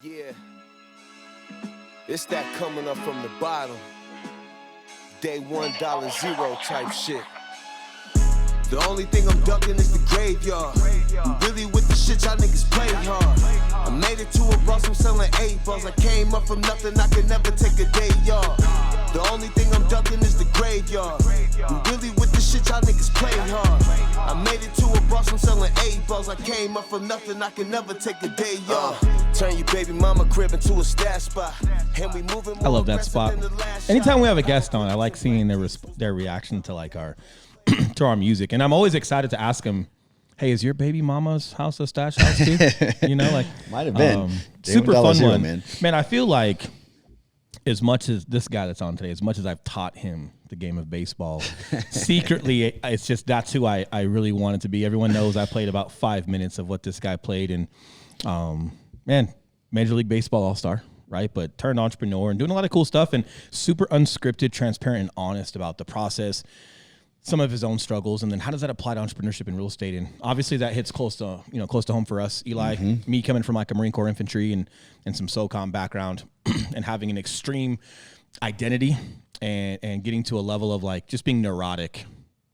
Yeah, it's that coming up from the bottom. Day one, $0 type shit. The only thing I'm ducking is the graveyard. Really with the shit y'all niggas play hard. I made it to a boss, I'm selling 8 balls. I came up from nothing, I can never take a day off. The only thing I'm ducking is the graveyard. Really with the shit y'all niggas play hard. I made it to a boss, I'm selling 8 balls. I came up from nothing, I can never take a day off. Turn your baby mama crib into a stash spot. And we moving. I love that spot. Anytime we have a guest on, I like seeing their reaction to like our to our music, and I'm always excited to ask them, "Hey, is your baby mama's house a stash house too?" You know, like might have been super fun one, man. I feel like as much as this guy that's on today, as much as I've taught him the game of baseball, secretly, it's just that's who I really wanted to be. Everyone knows I played about 5 minutes of what this guy played, and man, Major League Baseball All Star. Right, but turned entrepreneur and doing a lot of cool stuff and super unscripted, transparent, and honest about the process, some of his own struggles, and then how does that apply to entrepreneurship in real estate? And obviously that hits close to home for us, Eli. Me coming from like a Marine Corps infantry and some SOCOM background, and having an extreme identity and getting to a level of like just being neurotic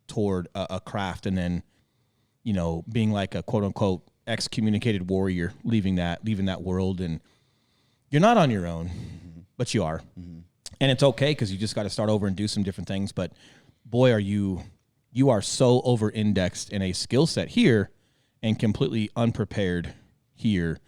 toward a craft, and then being like a quote unquote excommunicated warrior, leaving that world. And you're not on your own, but you are. And it's okay because you just got to start over and do some different things. But boy, are you are so over-indexed in a skill set here and completely unprepared here,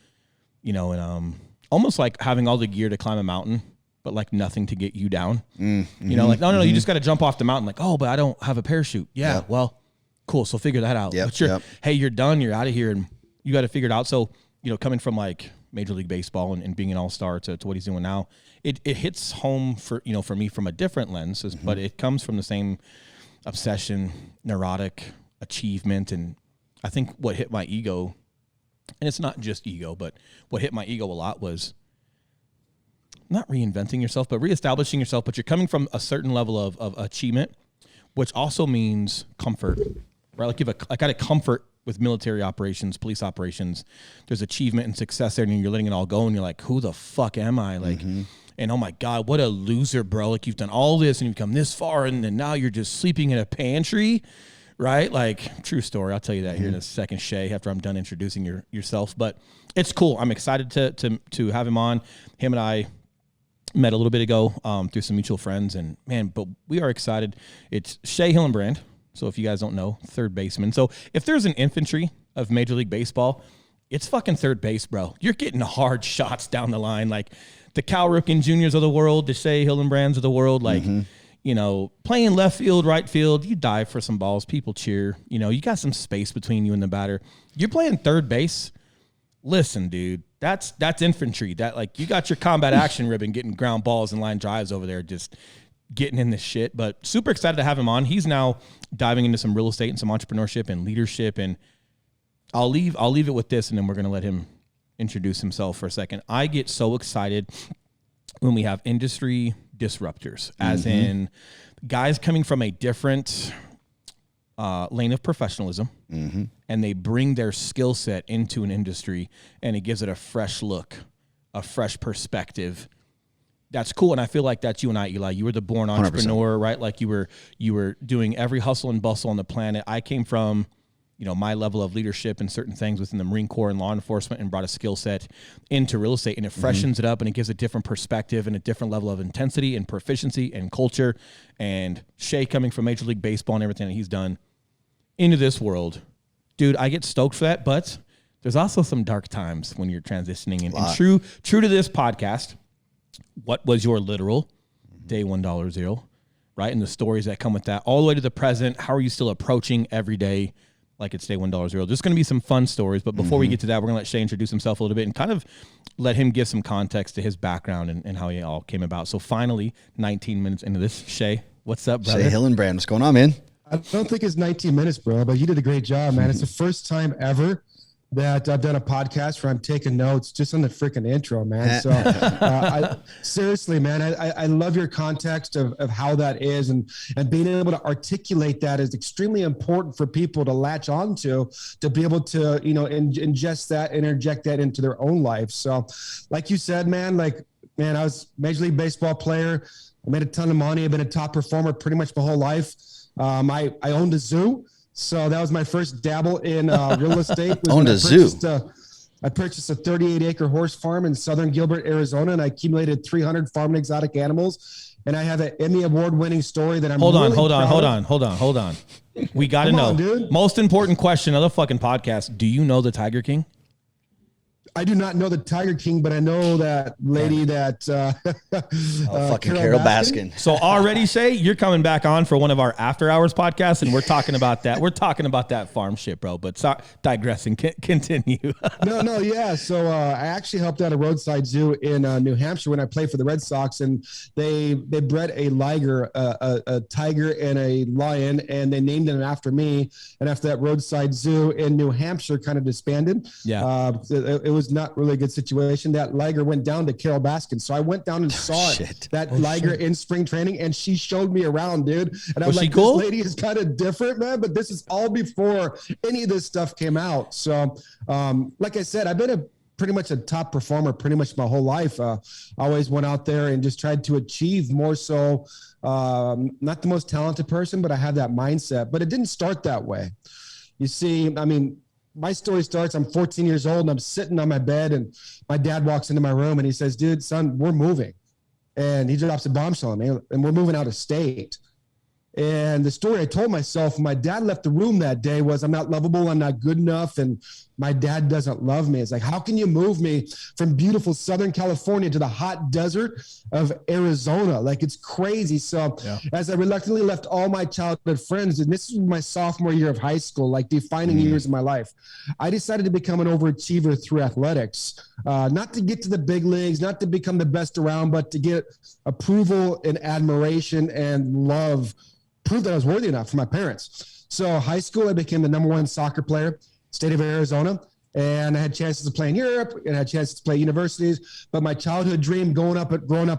and almost like having all the gear to climb a mountain, but like nothing to get you down. Like, no, you just got to jump off the mountain. Like, oh, but I don't have a parachute. Yeah, well, cool. So figure that out. But hey, you're done. You're out of here, and you got to figure it out. So, coming from like Major League Baseball and being an all-star to what he's doing now, it hits home for me from a different lens, but it comes from the same obsession, neurotic achievement. And I think what hit my ego, and it's not just ego, but what hit my ego a lot was not reinventing yourself, but reestablishing yourself. But you're coming from a certain level of achievement, which also means comfort, right? Like you have a kind of comfort with military operations, police operations. There's achievement and success there, and you're letting it all go, and you're like, who the fuck am I? Like, and oh my God, what a loser, bro. Like, you've done all this, and you've come this far, and then now you're just sleeping in a pantry, right? Like, true story. I'll tell you that here in a second, Shea, after I'm done introducing yourself. But it's cool. I'm excited to have him on. Him and I met a little bit ago through some mutual friends, and man, but we are excited. It's Shea Hillenbrand. So if you guys don't know, third baseman. So if there's an infantry of Major League Baseball, it's fucking third base, bro. You're getting hard shots down the line, like the Cal Ripken Juniors of the world, the Shea Hillenbrands of the world, like, playing left field, right field, you dive for some balls, people cheer, you got some space between you and the batter. You're playing third base. Listen, dude, that's infantry. That, like, you got your combat action ribbon getting ground balls and line drives over there, just getting in this shit. But super excited to have him on. He's now diving into some real estate and some entrepreneurship and leadership. And I'll leave it with this, and then we're going to let him introduce himself for a second. I get so excited when we have industry disruptors, as in guys coming from a different lane of professionalism, and they bring their skill set into an industry, and it gives it a fresh look, a fresh perspective. That's cool, and I feel like that's you and I, Eli. You were the born entrepreneur, 100%. Right? Like you were doing every hustle and bustle on the planet. I came from, my level of leadership and certain things within the Marine Corps and law enforcement, and brought a skill set into real estate, and it freshens it up, and it gives a different perspective and a different level of intensity and proficiency and culture. And Shea, coming from Major League Baseball and everything that he's done into this world, dude, I get stoked for that. But there's also some dark times when you're transitioning, and true to this podcast. What was your literal day $1, right? And the stories that come with that all the way to the present. How are you still approaching every day like it's day $1? There's going to be some fun stories, but before we get to that, we're going to let Shea introduce himself a little bit and kind of let him give some context to his background and how he all came about. So finally, 19 minutes into this, Shea, what's up, brother? Shea Hillenbrand, what's going on, man? I don't think it's 19 minutes, bro, but you did a great job, man. It's the first time ever that I've done a podcast where I'm taking notes just on the freaking intro, man. So seriously, man, I love your context of how that is, and being able to articulate that is extremely important for people to latch onto, to be able to, ingest that, interject that into their own life. So like you said, man, I was a Major League Baseball player. I made a ton of money. I've been a top performer pretty much my whole life. I owned a zoo. So that was my first dabble in real estate. Owned a zoo. I purchased a 38-acre horse farm in southern Gilbert, Arizona, and I accumulated 300 farm and exotic animals. And I have an Emmy Award-winning story that I'm Hold on. We got to know. Dude. Most important question of the fucking podcast. Do you know the Tiger King? I do not know the Tiger King, but I know that lady that fucking Carol Baskin. So already, Shea, you're coming back on for one of our after hours podcasts, and we're talking about that. We're talking about that farm shit, bro. But digressing, continue. No, yeah. So I actually helped out a roadside zoo in New Hampshire when I played for the Red Sox, and they bred a liger, a tiger, and a lion, and they named them after me. And after that roadside zoo in New Hampshire kind of disbanded, it was not really a good situation. That liger went down to Carol Baskin. So I went down and saw that liger in spring training, and she showed me around, dude. And I was like, cool? This lady is kind of different, man, but this is all before any of this stuff came out. So like I said, I've been pretty much a top performer pretty much my whole life. I always went out there and just tried to achieve more so. Not the most talented person, but I had that mindset. But it didn't start that way. You see, my story starts, I'm 14 years old and I'm sitting on my bed, and my dad walks into my room and he says, dude, son, we're moving. And he drops a bombshell on me, and we're moving out of state. And the story I told myself when my dad left the room that day was, I'm not lovable, I'm not good enough, and my dad doesn't love me. It's like, how can you move me from beautiful Southern California to the hot desert of Arizona? Like, it's crazy. So as I reluctantly left all my childhood friends, and this is my sophomore year of high school, like defining years of my life, I decided to become an overachiever through athletics, not to get to the big leagues, not to become the best around, but to get approval and admiration and love, prove that I was worthy enough for my parents. So high school, I became the number one soccer player, state of Arizona, and I had chances to play in Europe and I had chances to play universities. But my childhood dream growing up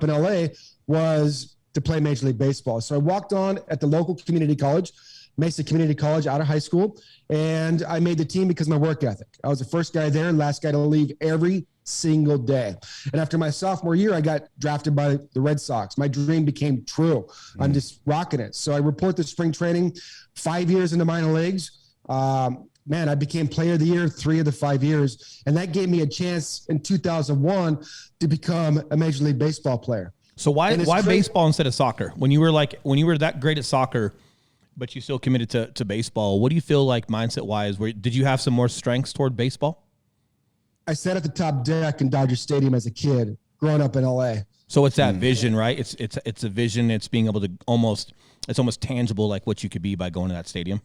in LA was to play Major League Baseball. So I walked on at the local community college, Mesa Community College, out of high school, and I made the team because of my work ethic. I was the first guy there, last guy to leave every single day. And after my sophomore year, I got drafted by the Red Sox. My dream became true. I'm just rocking it. So I report to spring training, 5 years in the minor leagues. I became player of the year 3 of the 5 years. And that gave me a chance in 2001 to become a Major League Baseball player. So why baseball instead of soccer? When you were that great at soccer, but you still committed to baseball, what do you feel like mindset wise? Did you have some more strengths toward baseball? I sat at the top deck in Dodger Stadium as a kid, growing up in LA. So it's that vision, right? It's a vision. It's being able to almost tangible, like what you could be by going to that stadium.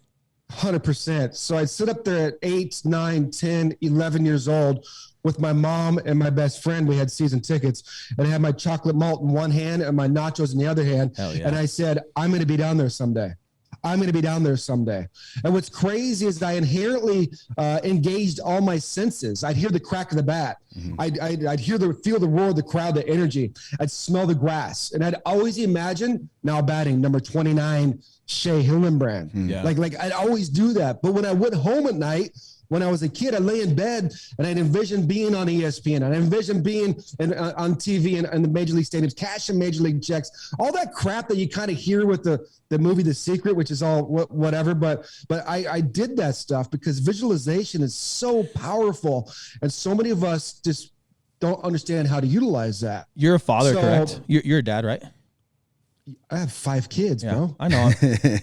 100%. So I'd sit up there at 8, 9, 10, 11 years old with my mom and my best friend. We had season tickets, and I had my chocolate malt in one hand and my nachos in the other hand. Yeah. And I said, I'm going to be down there someday. I'm going to be down there someday. And what's crazy is I inherently engaged all my senses. I'd hear the crack of the bat. I'd feel the roar of the crowd, the energy. I'd smell the grass. And I'd always imagine, now batting, number 29, Shea Hillenbrand. Yeah. Like I'd always do that. But when I went home at night, when I was a kid, I lay in bed and I'd envision being on ESPN. I'd envision being on TV and the Major League stadiums, cashing Major League checks, all that crap that you kind of hear with the movie The Secret, which is all whatever. But I did that stuff because visualization is so powerful. And so many of us just don't understand how to utilize that. You're a father, correct? You're a dad, right? I have 5 kids, bro. I know.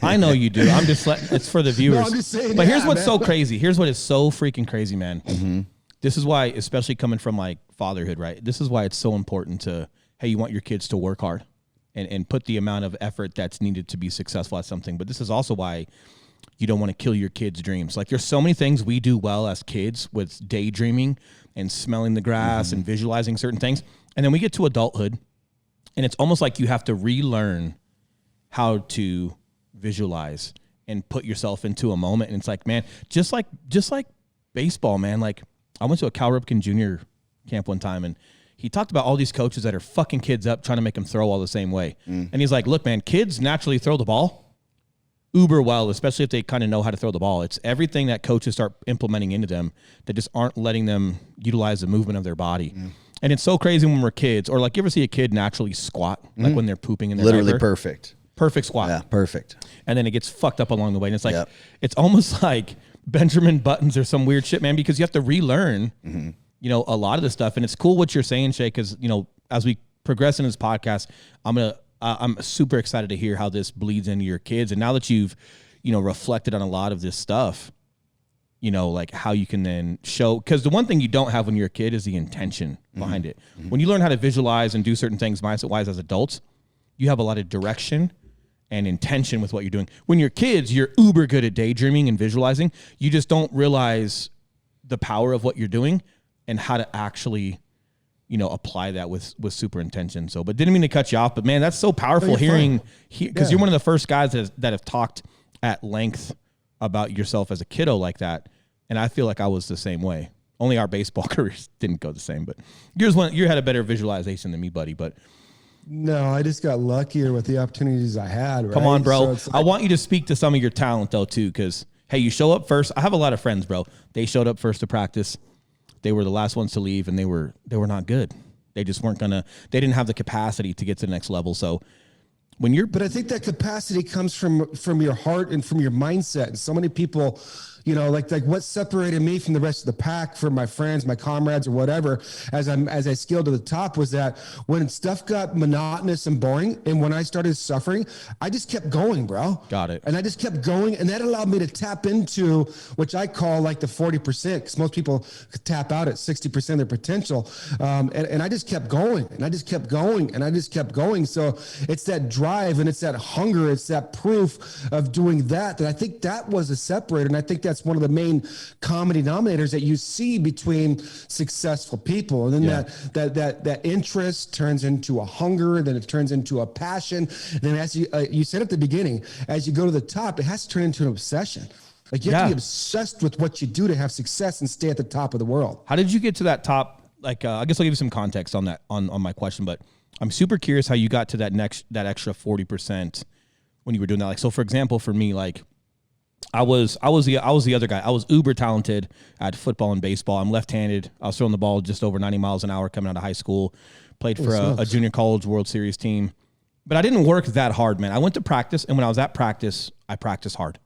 I know you do. I'm just it's for the viewers. No, I'm just saying. But here's what's so crazy. Here's what is so freaking crazy, man. Mm-hmm. This is why, especially coming from like fatherhood, right? This is why it's so important to, hey, you want your kids to work hard and put the amount of effort that's needed to be successful at something. But this is also why you don't want to kill your kids' dreams. Like there's so many things we do well as kids with daydreaming and smelling the grass and visualizing certain things. And then we get to adulthood. And it's almost like you have to relearn how to visualize and put yourself into a moment. And it's like, man, just like baseball, man, like I went to a Cal Ripken Jr. camp one time, and he talked about all these coaches that are fucking kids up trying to make them throw all the same way. And he's like, look, man, kids naturally throw the ball uber well, especially if they kind of know how to throw the ball. It's everything that coaches start implementing into them that just aren't letting them utilize the movement of their body. And it's so crazy when we're kids, or like you ever see a kid naturally squat, like when they're pooping in their Literally diaper? Perfect squat. Yeah, perfect. And then it gets fucked up along the way. And it's like, it's almost like Benjamin Buttons or some weird shit, man, because you have to relearn, you know, a lot of the stuff. And it's cool what you're saying, Shea, because, you know, as we progress in this podcast, I'm super excited to hear how this bleeds into your kids. And now that you've, you know, reflected on a lot of this stuff, you know, like how you can then show, because the one thing you don't have when you're a kid is the intention behind it. When you learn how to visualize and do certain things mindset-wise as adults, you have a lot of direction and intention with what you're doing. When you're kids, you're uber good at daydreaming and visualizing. You just don't realize the power of what you're doing and how to actually, you know, apply that with super intention. So, but didn't mean to cut you off, but man, that's so powerful hearing, because you're one of the first guys that have talked at length about yourself as a kiddo like that. And I feel like I was the same way. Only our baseball careers didn't go the same, but you had a better visualization than me, buddy. But no, I just got luckier with the opportunities I had. Right? Come on, bro. So I want you to speak to some of your talent though too, because hey, you show up first. I have a lot of friends, bro. They showed up first to practice. They were the last ones to leave, and they were not good. They just weren't gonna. They didn't have the capacity to get to the next level. So when you're, but I think that capacity comes from your heart and from your mindset. And so many people, you know, like what separated me from the rest of the pack, from my friends, my comrades, or whatever, as I scaled to the top, was that when stuff got monotonous and boring, and when I started suffering, I just kept going, bro. Got it. And I just kept going, and that allowed me to tap into, which I call like the 40%, because most people tap out at 60% of their potential. And I just kept going, and I just kept going, and I just kept going. So it's that drive, and it's that hunger, it's that proof of doing that I think that was a separator. And I think that's one of the main common denominators that you see between successful people. And then that interest turns into a hunger, then it turns into a passion. And then as you said at the beginning, as you go to the top, it has to turn into an obsession. Like you have to be obsessed with what you do to have success and stay at the top of the world. How did you get to that top? Like, I guess I'll give you some context on that, on my question, but I'm super curious how you got to that extra 40% when you were doing that. Like, so for example, for me, like I was the other guy. I was uber talented at football and baseball. I'm left-handed. I was throwing the ball just over 90 miles an hour coming out of high school. Played for a junior college World Series team. But I didn't work that hard, man. I went to practice, and when I was at practice, I practiced hard.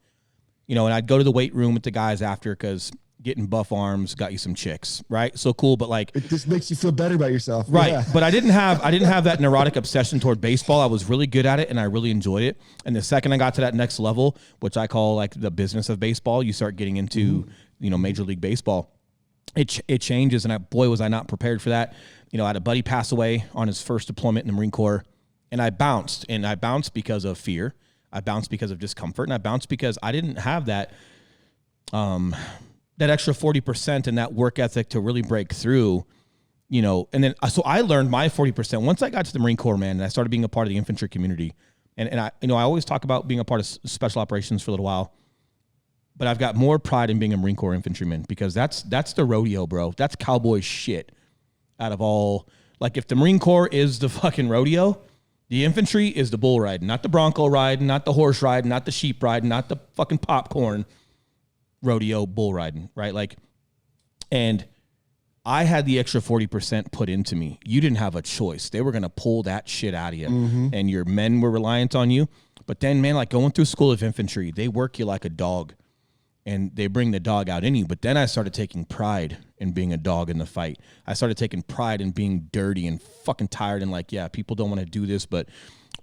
You know, and I'd go to the weight room with the guys after, because getting buff arms got you some chicks, right? So cool, but like it just makes you feel better about yourself, right? Yeah. But I didn't have that neurotic obsession toward baseball. I was really good at it, and I really enjoyed it. And the second I got to that next level, which I call like the business of baseball, you start getting into you know, Major League Baseball. It changes, and boy was I not prepared for that. You know, I had a buddy pass away on his first deployment in the Marine Corps, and I bounced because of fear. I bounced because of discomfort, and I bounced because I didn't have that extra 40% and that work ethic to really break through, you know. And then, so I learned my 40%. Once I got to the Marine Corps, man, and I started being a part of the infantry community, and I, you know, I always talk about being a part of special operations for a little while, but I've got more pride in being a Marine Corps infantryman, because that's the rodeo, bro. That's cowboy shit out of all. Like, if the Marine Corps is the fucking rodeo, the infantry is the bull riding, not the bronco riding, not the horse riding, not the sheep riding, not the fucking popcorn rodeo bull riding, right? Like, and I had the extra 40% put into me. You didn't have a choice. They were going to pull that shit out of you, and your men were reliant on you. But then, man, like going through School of Infantry, they work you like a dog, and they bring the dog out in you. But then I started taking pride in being a dog in the fight. I started taking pride in being dirty and fucking tired, and like, yeah, people don't want to do this, but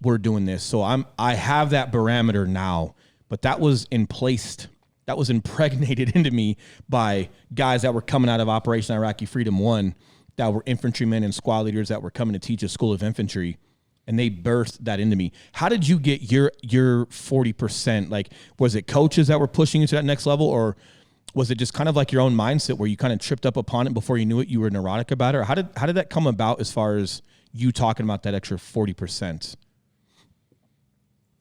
we're doing this. So I have that barometer now, but that was that was impregnated into me by guys that were coming out of Operation Iraqi Freedom 1, that were infantrymen and squad leaders that were coming to teach us School of Infantry, and they birthed that into me. How did you get your 40%? Like, was it coaches that were pushing you to that next level, or was it just kind of like your own mindset where you kind of tripped up upon it before you knew it, you were neurotic about it? Or how did that come about as far as you talking about that extra 40%?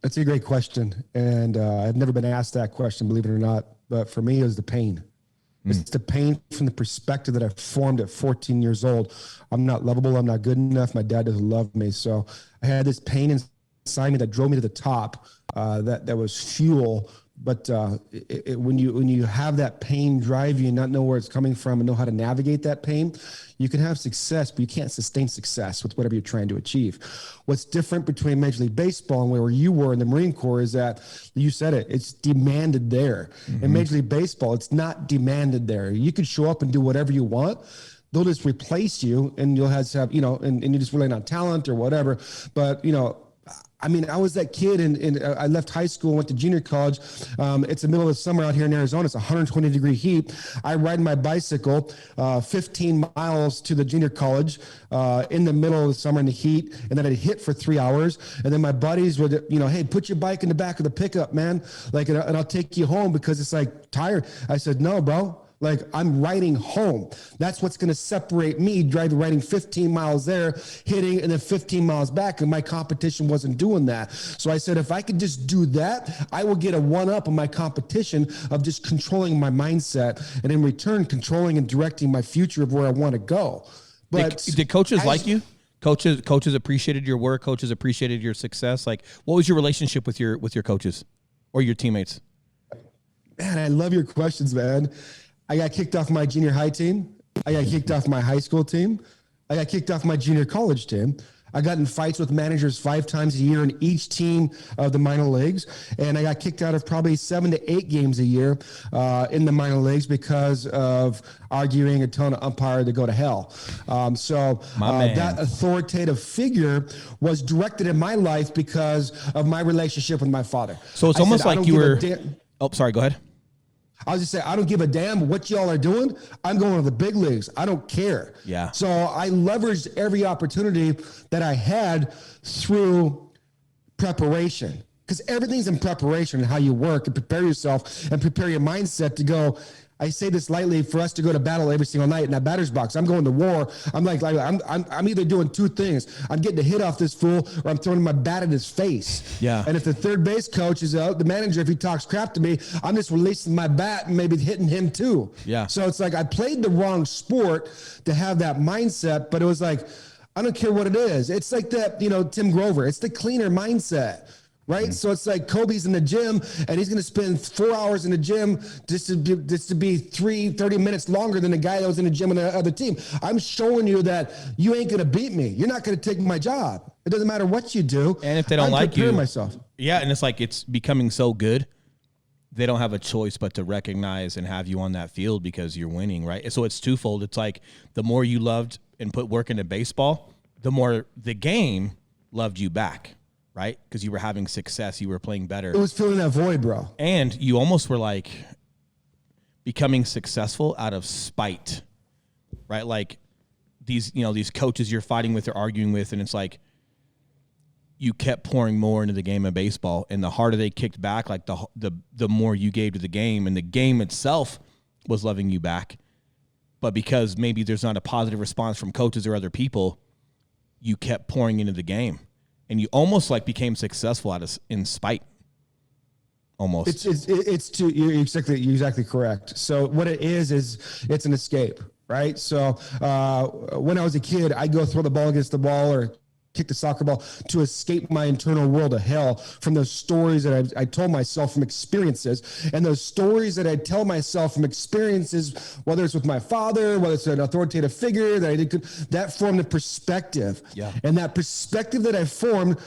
That's a great question. And I've never been asked that question, believe it or not. But for me, it was the pain. It's the pain from the perspective that I formed at 14 years old. I'm not lovable. I'm not good enough. My dad doesn't love me. So I had this pain inside me that drove me to the top. That was fuel. But when you have that pain drive you and not know where it's coming from and know how to navigate that pain, you can have success, but you can't sustain success with whatever you're trying to achieve. What's different between Major League Baseball and where you were in the Marine Corps is that, you said it, it's demanded there. In Major League Baseball, it's not demanded there. You can show up and do whatever you want. They'll just replace you and you'll have to have, and you're just relying on talent or whatever. But, I mean, I was that kid and I left high school, went to junior college. It's the middle of the summer out here in Arizona. It's 120-degree heat. I ride my bicycle 15 miles to the junior college in the middle of the summer in the heat, and then I'd hit for 3 hours. And then my buddies would, hey, put your bike in the back of the pickup, man. And I'll take you home because it's like tired. I said, no, bro. Like, I'm riding home. That's what's going to separate me, riding 15 miles there, hitting, and then 15 miles back. And my competition wasn't doing that. So I said, if I could just do that, I will get a one-up on my competition of just controlling my mindset. And in return, controlling and directing my future of where I want to go. But did coaches like you? Coaches appreciated your work. Coaches appreciated your success. Like, what was your relationship with your coaches or your teammates? Man, I love your questions, man. I got kicked off my junior high team. I got kicked off my high school team. I got kicked off my junior college team. I got in fights with managers 5 times a year in each team of the minor leagues. And I got kicked out of probably 7 to 8 games a year in the minor leagues because of arguing and telling an umpire to go to hell. That authoritative figure was directed in my life because of my relationship with my father. So it's almost like you were... Oh, sorry, go ahead. I was just saying, I don't give a damn what y'all are doing. I'm going to the big leagues. I don't care. Yeah. So I leveraged every opportunity that I had through preparation, because everything's in preparation and how you work and prepare yourself and prepare your mindset to go. I say this lightly, for us to go to battle every single night in that batter's box. I'm going to war. I'm either doing 2 things. I'm getting a hit off this fool, or I'm throwing my bat in his face. Yeah. And if the third base coach is the manager, if he talks crap to me, I'm just releasing my bat and maybe hitting him too. Yeah. So it's like I played the wrong sport to have that mindset, but it was like, I don't care what it is. It's like that, Tim Grover. It's the cleaner mindset. Right. Mm-hmm. So it's like Kobe's in the gym and he's going to spend 4 hours in the gym just to be 30 minutes longer than the guy that was in the gym on the other team. I'm showing you that you ain't going to beat me. You're not going to take my job. It doesn't matter what you do. And if they don't like you, myself. Yeah. And it's like, it's becoming so good. They don't have a choice but to recognize and have you on that field because you're winning. Right. So it's twofold. It's like the more you loved and put work into baseball, the more the game loved you back. Right? Because you were having success. You were playing better. It was filling that void, bro. And you almost were like becoming successful out of spite, right? Like these coaches you're fighting with or arguing with, and it's like you kept pouring more into the game of baseball, and the harder they kicked back, like the more you gave to the game, and the game itself was loving you back. But because maybe there's not a positive response from coaches or other people, you kept pouring into the game. And you almost like became successful in spite. Almost. You're exactly correct. So what it is it's an escape, right? So when I was a kid, I'd go throw the ball against the wall or kick the soccer ball to escape my internal world of hell from those stories that I told myself from experiences. And those stories that I tell myself from experiences, whether it's with my father, whether it's an authoritative figure that formed a perspective. Yeah. And that perspective that I formed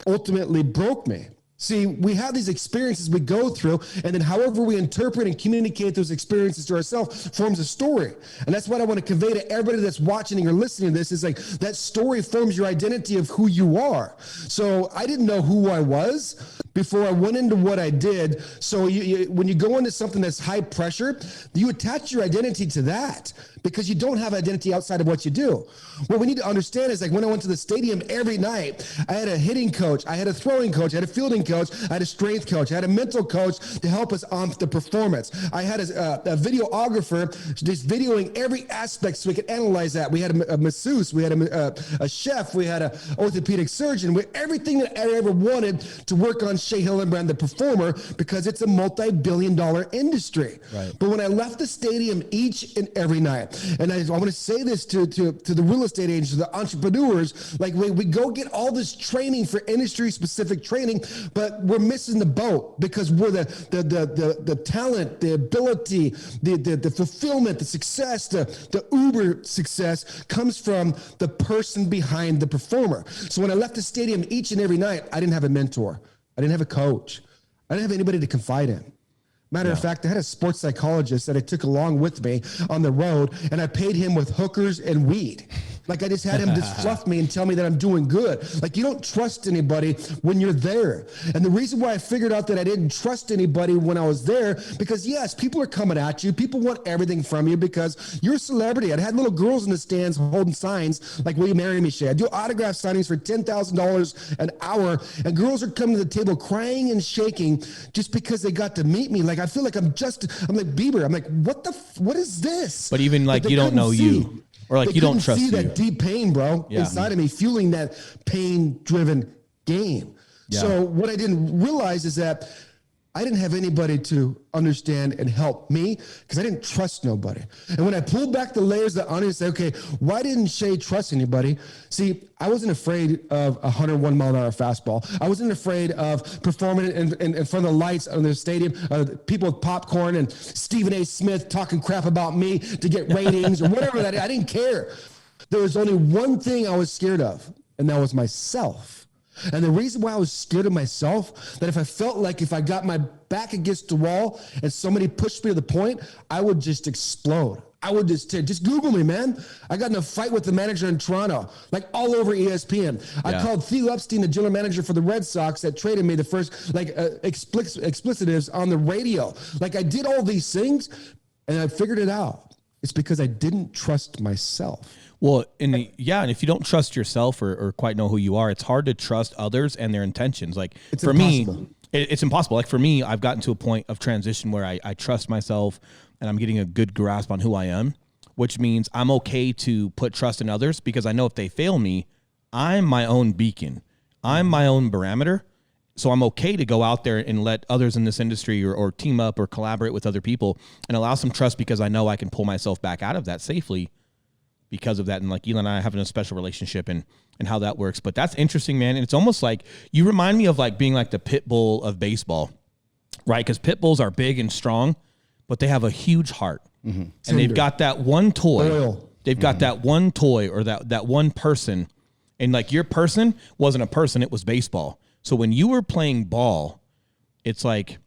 ultimately broke me. See, we have these experiences we go through, and then however we interpret and communicate those experiences to ourselves forms a story. And that's what I want to convey to everybody that's watching or listening to this is like that story forms your identity of who you are. So I didn't know who I was before I went into what I did. So when you go into something that's high pressure, you attach your identity to that because you don't have identity outside of what you do. What we need to understand is like when I went to the stadium every night, I had a hitting coach, I had a throwing coach, I had a fielding coach, I had a strength coach, I had a mental coach to help us on the performance. I had a videographer just videoing every aspect so we could analyze that. We had a masseuse, we had a chef, we had an orthopedic surgeon, everything that I ever wanted to work on Shea Hillenbrand, the performer, because it's a multi-billion-dollar industry. Right. But when I left the stadium each and every night, and I want to say this to the real estate agents, to the entrepreneurs, like we go get all this training for industry-specific training, but we're missing the boat because we're the talent, the ability, the fulfillment, the success, the uber success comes from the person behind the performer. So when I left the stadium each and every night, I didn't have a mentor. I didn't have a coach. I didn't have anybody to confide in. Matter of fact, I had a sports psychologist that I took along with me on the road, and I paid him with hookers and weed. Like I just had him just fluff me and tell me that I'm doing good. Like you don't trust anybody when you're there. And the reason why I figured out that I didn't trust anybody when I was there, because yes, people are coming at you. People want everything from you because you're a celebrity. I had little girls in the stands holding signs like, will you marry me, Shea? I do autograph signings for $10,000 an hour, and girls are coming to the table crying and shaking just because they got to meet me. Like I feel like I'm like Bieber. I'm like, what is this? But even like you don't know you. Or like you don't trust you. That deep pain, bro, inside of me, fueling that pain-driven game. Yeah. So what I didn't realize is that I didn't have anybody to understand and help me because I didn't trust nobody. And when I pulled back the layers of the onion and said, okay, why didn't Shea trust anybody? See, I wasn't afraid of a 101-mile-an-hour fastball. I wasn't afraid of performing in front of the lights on the stadium, people with popcorn and Stephen A. Smith talking crap about me to get ratings or whatever that is. I didn't care. There was only one thing I was scared of, and that was myself. And the reason why I was scared of myself, that if I felt like if I got my back against the wall and somebody pushed me to the point, I would just explode. I would just Google me, man. I got in a fight with the manager in Toronto, like all over ESPN. I called Theo Epstein, the general manager for the Red Sox that traded me, the first explicitives on the radio. Like I did all these things and I figured it out. It's because I didn't trust myself. Well, and if you don't trust yourself or quite know who you are, it's hard to trust others and their intentions. Like it's impossible. It's impossible. Like for me, I've gotten to a point of transition where I trust myself and I'm getting a good grasp on who I am, which means I'm okay to put trust in others because I know if they fail me, I'm my own beacon. I'm my own barometer. So I'm okay to go out there and let others in this industry or team up or collaborate with other people and allow some trust because I know I can pull myself back out of that safely because of that. And like Elon and I having a special relationship and how that works. But that's interesting, man. And it's almost like you remind me of like being like the pit bull of baseball, right? Because pit bulls are big and strong, but they have a huge heart. Mm-hmm. And they've got that one toy. Oil. They've got that one toy or that one person. And like your person wasn't a person, it was baseball. So when you were playing ball, it's like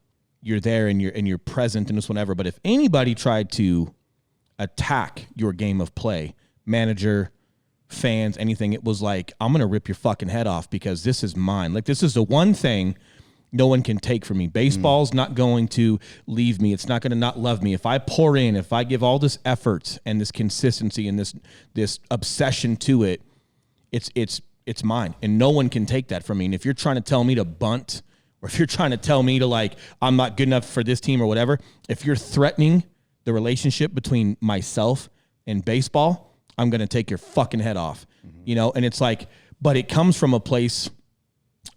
you're there and you're present and this whatever. But if anybody tried to attack your game of play, manager, fans, anything, it was like, I'm going to rip your fucking head off because this is mine. Like this is the one thing no one can take from me. Baseball's not going to leave me. It's not going to not love me. If I pour in, if I give all this effort and this consistency and this obsession to it, it's mine. And no one can take that from me. And if you're trying to tell me to bunt or if you're trying to tell me to like, I'm not good enough for this team or whatever, if you're threatening the relationship between myself and baseball, I'm going to take your fucking head off, you know? And it's like, but it comes from a place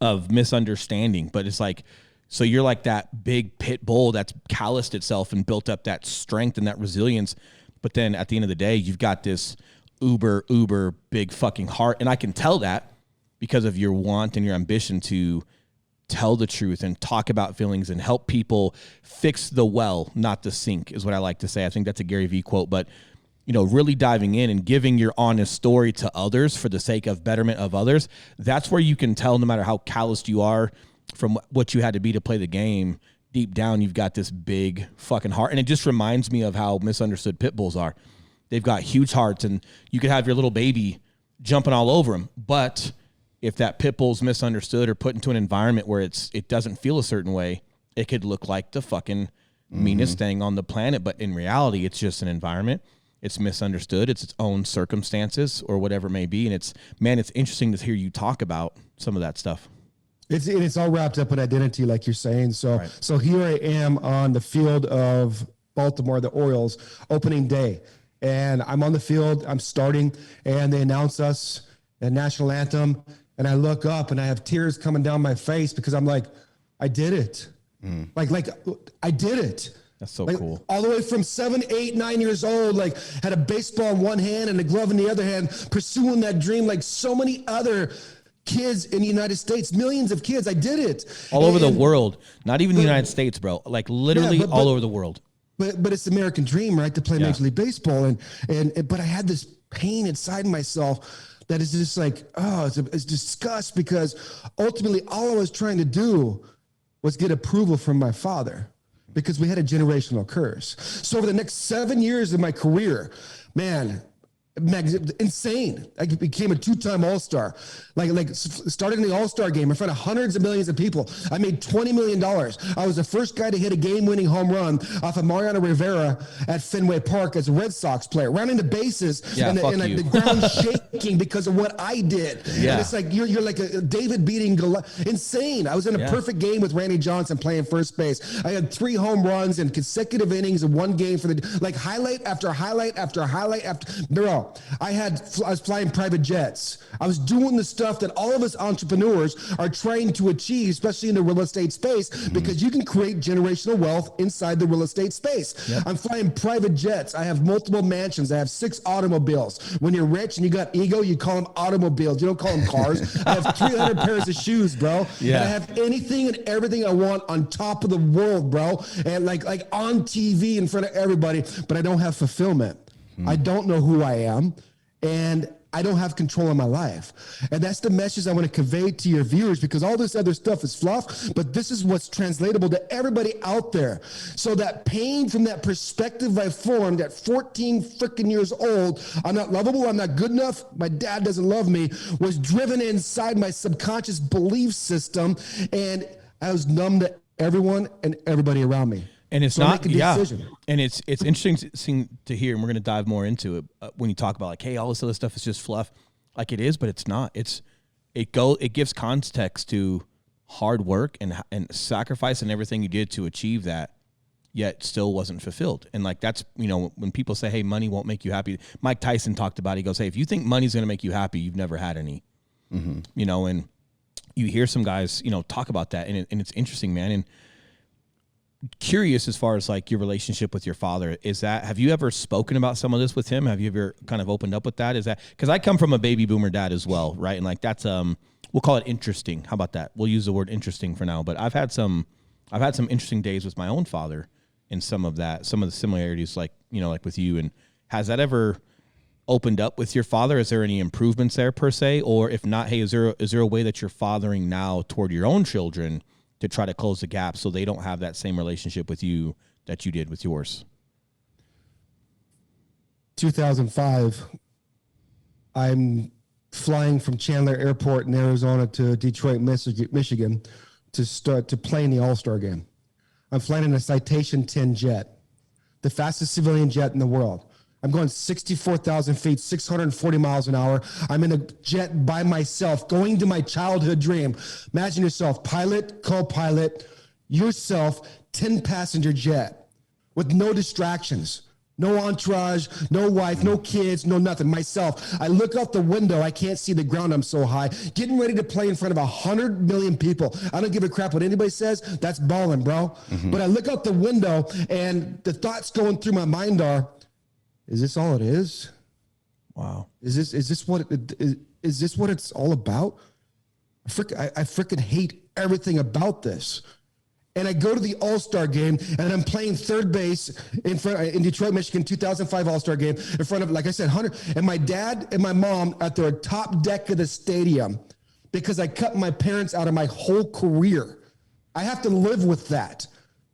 of misunderstanding, but it's like, so you're like that big pit bull that's calloused itself and built up that strength and that resilience. But then at the end of the day, you've got this uber big fucking heart. And I can tell that because of your want and your ambition to tell the truth and talk about feelings and help people fix the well, not the sink, is what I like to say. I think that's a Gary Vee quote, but you know, really diving in and giving your honest story to others for the sake of betterment of others. That's where you can tell, no matter how calloused you are from what you had to be to play the game, deep down, you've got this big fucking heart. And it just reminds me of how misunderstood pit bulls are. They've got huge hearts and you could have your little baby jumping all over them. But if that pit bull's misunderstood or put into an environment where it doesn't feel a certain way, it could look like the fucking meanest thing on the planet. But in reality, it's just an environment. It's misunderstood. It's its own circumstances or whatever it may be. And it's interesting to hear you talk about some of that stuff. It's all wrapped up in identity, like you're saying. So, right. So here I am on the field of Baltimore, the Orioles, opening day. And I'm on the field, I'm starting, and they announce us the national anthem. And I look up and I have tears coming down my face because I'm like, I did it. Like I did it. That's so like, cool. All the way from 7, 8, 9 years old, like had a baseball in one hand and a glove in the other hand, pursuing that dream like so many other kids in the United States, millions of kids. I did it. All over the world, not even the United States, bro. Like literally all over the world. But it's the American dream, right? To play Major League Baseball. But I had this pain inside myself that is just like, it's disgust, because ultimately all I was trying to do was get approval from my father, because we had a generational curse. So over the next 7 years of my career, man, insane. I became a 2-time All-Star. Like started in the All-Star game in front of hundreds of millions of people. I made $20 million. I was the first guy to hit a game-winning home run off of Mariano Rivera at Fenway Park as a Red Sox player, rounding the bases and the ground shaking because of what I did. Yeah. And it's like you're like a David beating Goliath. Insane. I was in a perfect game with Randy Johnson playing first base. I had 3 home runs in consecutive innings of one game for the like highlight after highlight after highlight after. Bro, I was flying private jets. I was doing the stuff that all of us entrepreneurs are trying to achieve, especially in the real estate space, because you can create generational wealth inside the real estate space. Yep. I'm flying private jets. I have multiple mansions. I have 6 automobiles. When you're rich and you got ego, you call them automobiles. You don't call them cars. I have 300 pairs of shoes, bro. Yeah. And I have anything and everything I want on top of the world, bro. And like on TV in front of everybody, but I don't have fulfillment. I don't know who I am, and I don't have control of my life. And that's the message I want to convey to your viewers, because all this other stuff is fluff, but this is what's translatable to everybody out there. So that pain from that perspective I formed at 14 freaking years old, I'm not lovable, I'm not good enough, my dad doesn't love me, was driven inside my subconscious belief system, and I was numb to everyone and everybody around me. And it's not, and it's interesting to hear, and we're going to dive more into it when you talk about like, hey, all this other stuff is just fluff, like it is, but it's not. It gives context to hard work and sacrifice and everything you did to achieve that, yet still wasn't fulfilled. And like that's, when people say, hey, money won't make you happy. Mike Tyson talked about it. He goes, hey, if you think money's going to make you happy, you've never had any. And you hear some guys, talk about that, and it's interesting, man. And curious as far as like your relationship with your father, have you ever spoken about some of this with him? Have you ever kind of opened up with that? Is that, because I come from a baby boomer dad as well, right? And like that's we'll call it interesting. How about that? We'll use the word interesting for now. But I've had some interesting days with my own father, and some of the similarities, like like with you. And has that ever opened up with your father? Is there any improvements there per se, or if not, hey, is there a way that you're fathering now toward your own children to try to close the gap so they don't have that same relationship with you that you did with yours? 2005, I'm flying from Chandler Airport in Arizona to Detroit, Michigan to play in the All Star game. I'm flying in a Citation 10 jet, the fastest civilian jet in the world. I'm going 64,000 feet, 640 miles an hour. I'm in a jet by myself, going to my childhood dream. Imagine yourself, pilot, co-pilot, yourself, 10-passenger jet with no distractions, no entourage, no wife, no kids, no nothing. Myself. I look out the window. I can't see the ground. I'm so high. Getting ready to play in front of 100 million people. I don't give a crap what anybody says. That's balling, bro. But I look out the window, and the thoughts going through my mind are, is this all it is? Wow. Is this what it's all about? I freaking hate everything about this. And I go to the All Star game, and I'm playing third base in Detroit, Michigan, 2005 All Star game in front of, like I said, 100. And my dad and my mom at their top deck of the stadium, because I cut my parents out of my whole career. I have to live with that.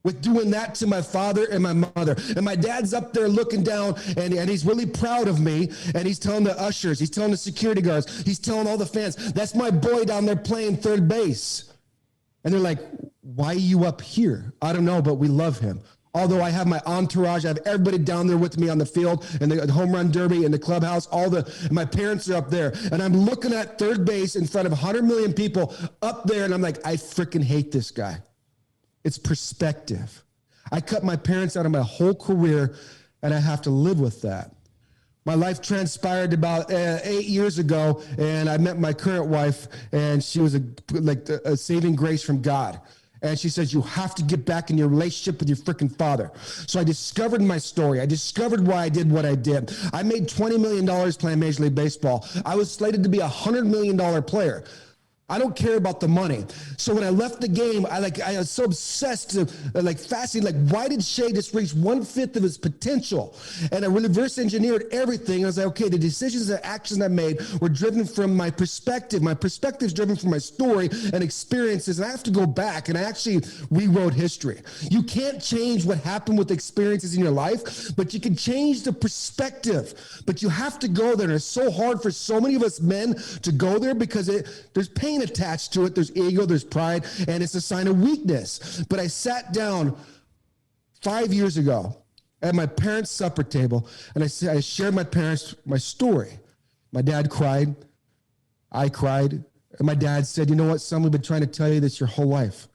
With doing that to my father and my mother. And my dad's up there looking down, and he's really proud of me, and he's telling the ushers, he's telling the security guards, he's telling all the fans, that's my boy down there playing third base. And they're like, why are you up here? I don't know, but we love him. Although I have my entourage, I have everybody down there with me on the field, and the home run derby, and the clubhouse, my parents are up there. And I'm looking at third base in front of 100 million people up there, and I'm like, I freaking hate this guy. It's perspective. I cut my parents out of my whole career, and I have to live with that. My life transpired about 8 years ago, and I met my current wife, and she was a saving grace from God. And she says, you have to get back in your relationship with your freaking father. So I discovered my story. I discovered why I did what I did. I made $20 million playing Major League Baseball. I was slated to be a $100 million player. I don't care about the money. So when I left the game, I was so obsessed to fascinated. Why did Shea just reach 1/5 of his potential? And I reverse engineered everything. I was like, okay, the decisions and actions I made were driven from my perspective. My perspective is driven from my story and experiences. And I have to go back and I actually rewrote history. You can't change what happened with experiences in your life, but you can change the perspective. But you have to go there. And it's so hard for so many of us men to go there because there's pain attached to it. There's ego, there's pride, and it's a sign of weakness. But I sat down 5 years ago at my parents' supper table, and I shared my parents my story. My dad cried. I cried. And my dad said, you know what, son, we've been trying to tell you this your whole life.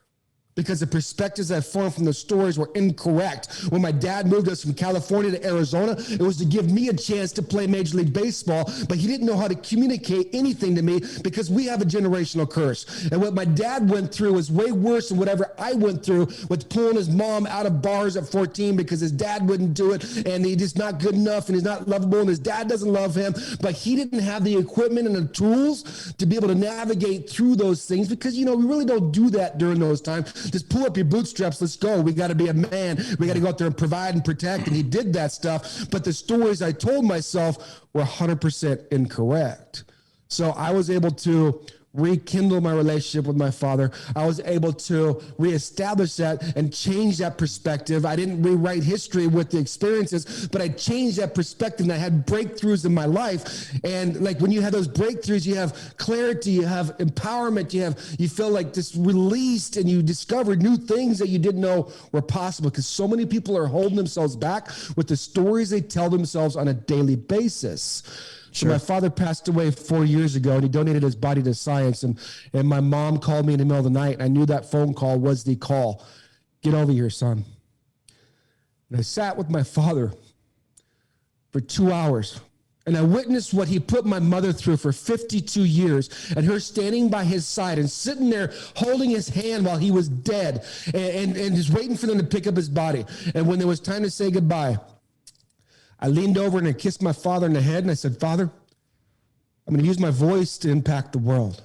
Because the perspectives that formed from the stories were incorrect. When my dad moved us from California to Arizona, it was to give me a chance to play Major League Baseball, but he didn't know how to communicate anything to me because we have a generational curse. And what my dad went through was way worse than whatever I went through with pulling his mom out of bars at 14 because his dad wouldn't do it, and he's just not good enough, and he's not lovable, and his dad doesn't love him, but he didn't have the equipment and the tools to be able to navigate through those things because, we really don't do that during those times. Just pull up your bootstraps. Let's go. We got to be a man. We got to go out there and provide and protect. And he did that stuff. But the stories I told myself were 100% incorrect. So I was able to rekindle my relationship with my father. I was able to reestablish that and change that perspective. I didn't rewrite history with the experiences, but I changed that perspective, and I had breakthroughs in my life. And when you have those breakthroughs, you have clarity, you have empowerment, you feel like just released, and you discover new things that you didn't know were possible, because so many people are holding themselves back with the stories they tell themselves on a daily basis. Sure. So my father passed away 4 years ago, and he donated his body to science. And my mom called me in the middle of the night, and I knew that phone call was the call. Get over here, son. And I sat with my father for 2 hours, and I witnessed what he put my mother through for 52 years, and her standing by his side and sitting there holding his hand while he was dead and just waiting for them to pick up his body. And when there was time to say goodbye, I leaned over and I kissed my father in the head, and I said, Father, I'm going to use my voice to impact the world.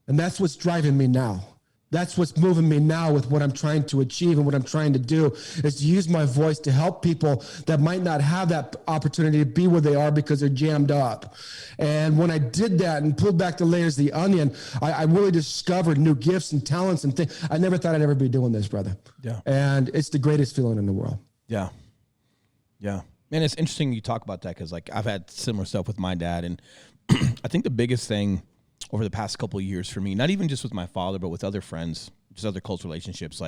And that's what's driving me now. That's what's moving me now with what I'm trying to achieve and what I'm trying to do, is to use my voice to help people that might not have that opportunity to be where they are because they're jammed up. And when I did that and pulled back the layers of the onion, I really discovered new gifts and talents and things. I never thought I'd ever be doing this, brother. Yeah. And it's the greatest feeling in the world. Yeah. Yeah. Man, it's interesting you talk about that, because I've had similar stuff with my dad, and I think the biggest thing over the past couple of years for me, not even just with my father, but with other friends, just other close relationships,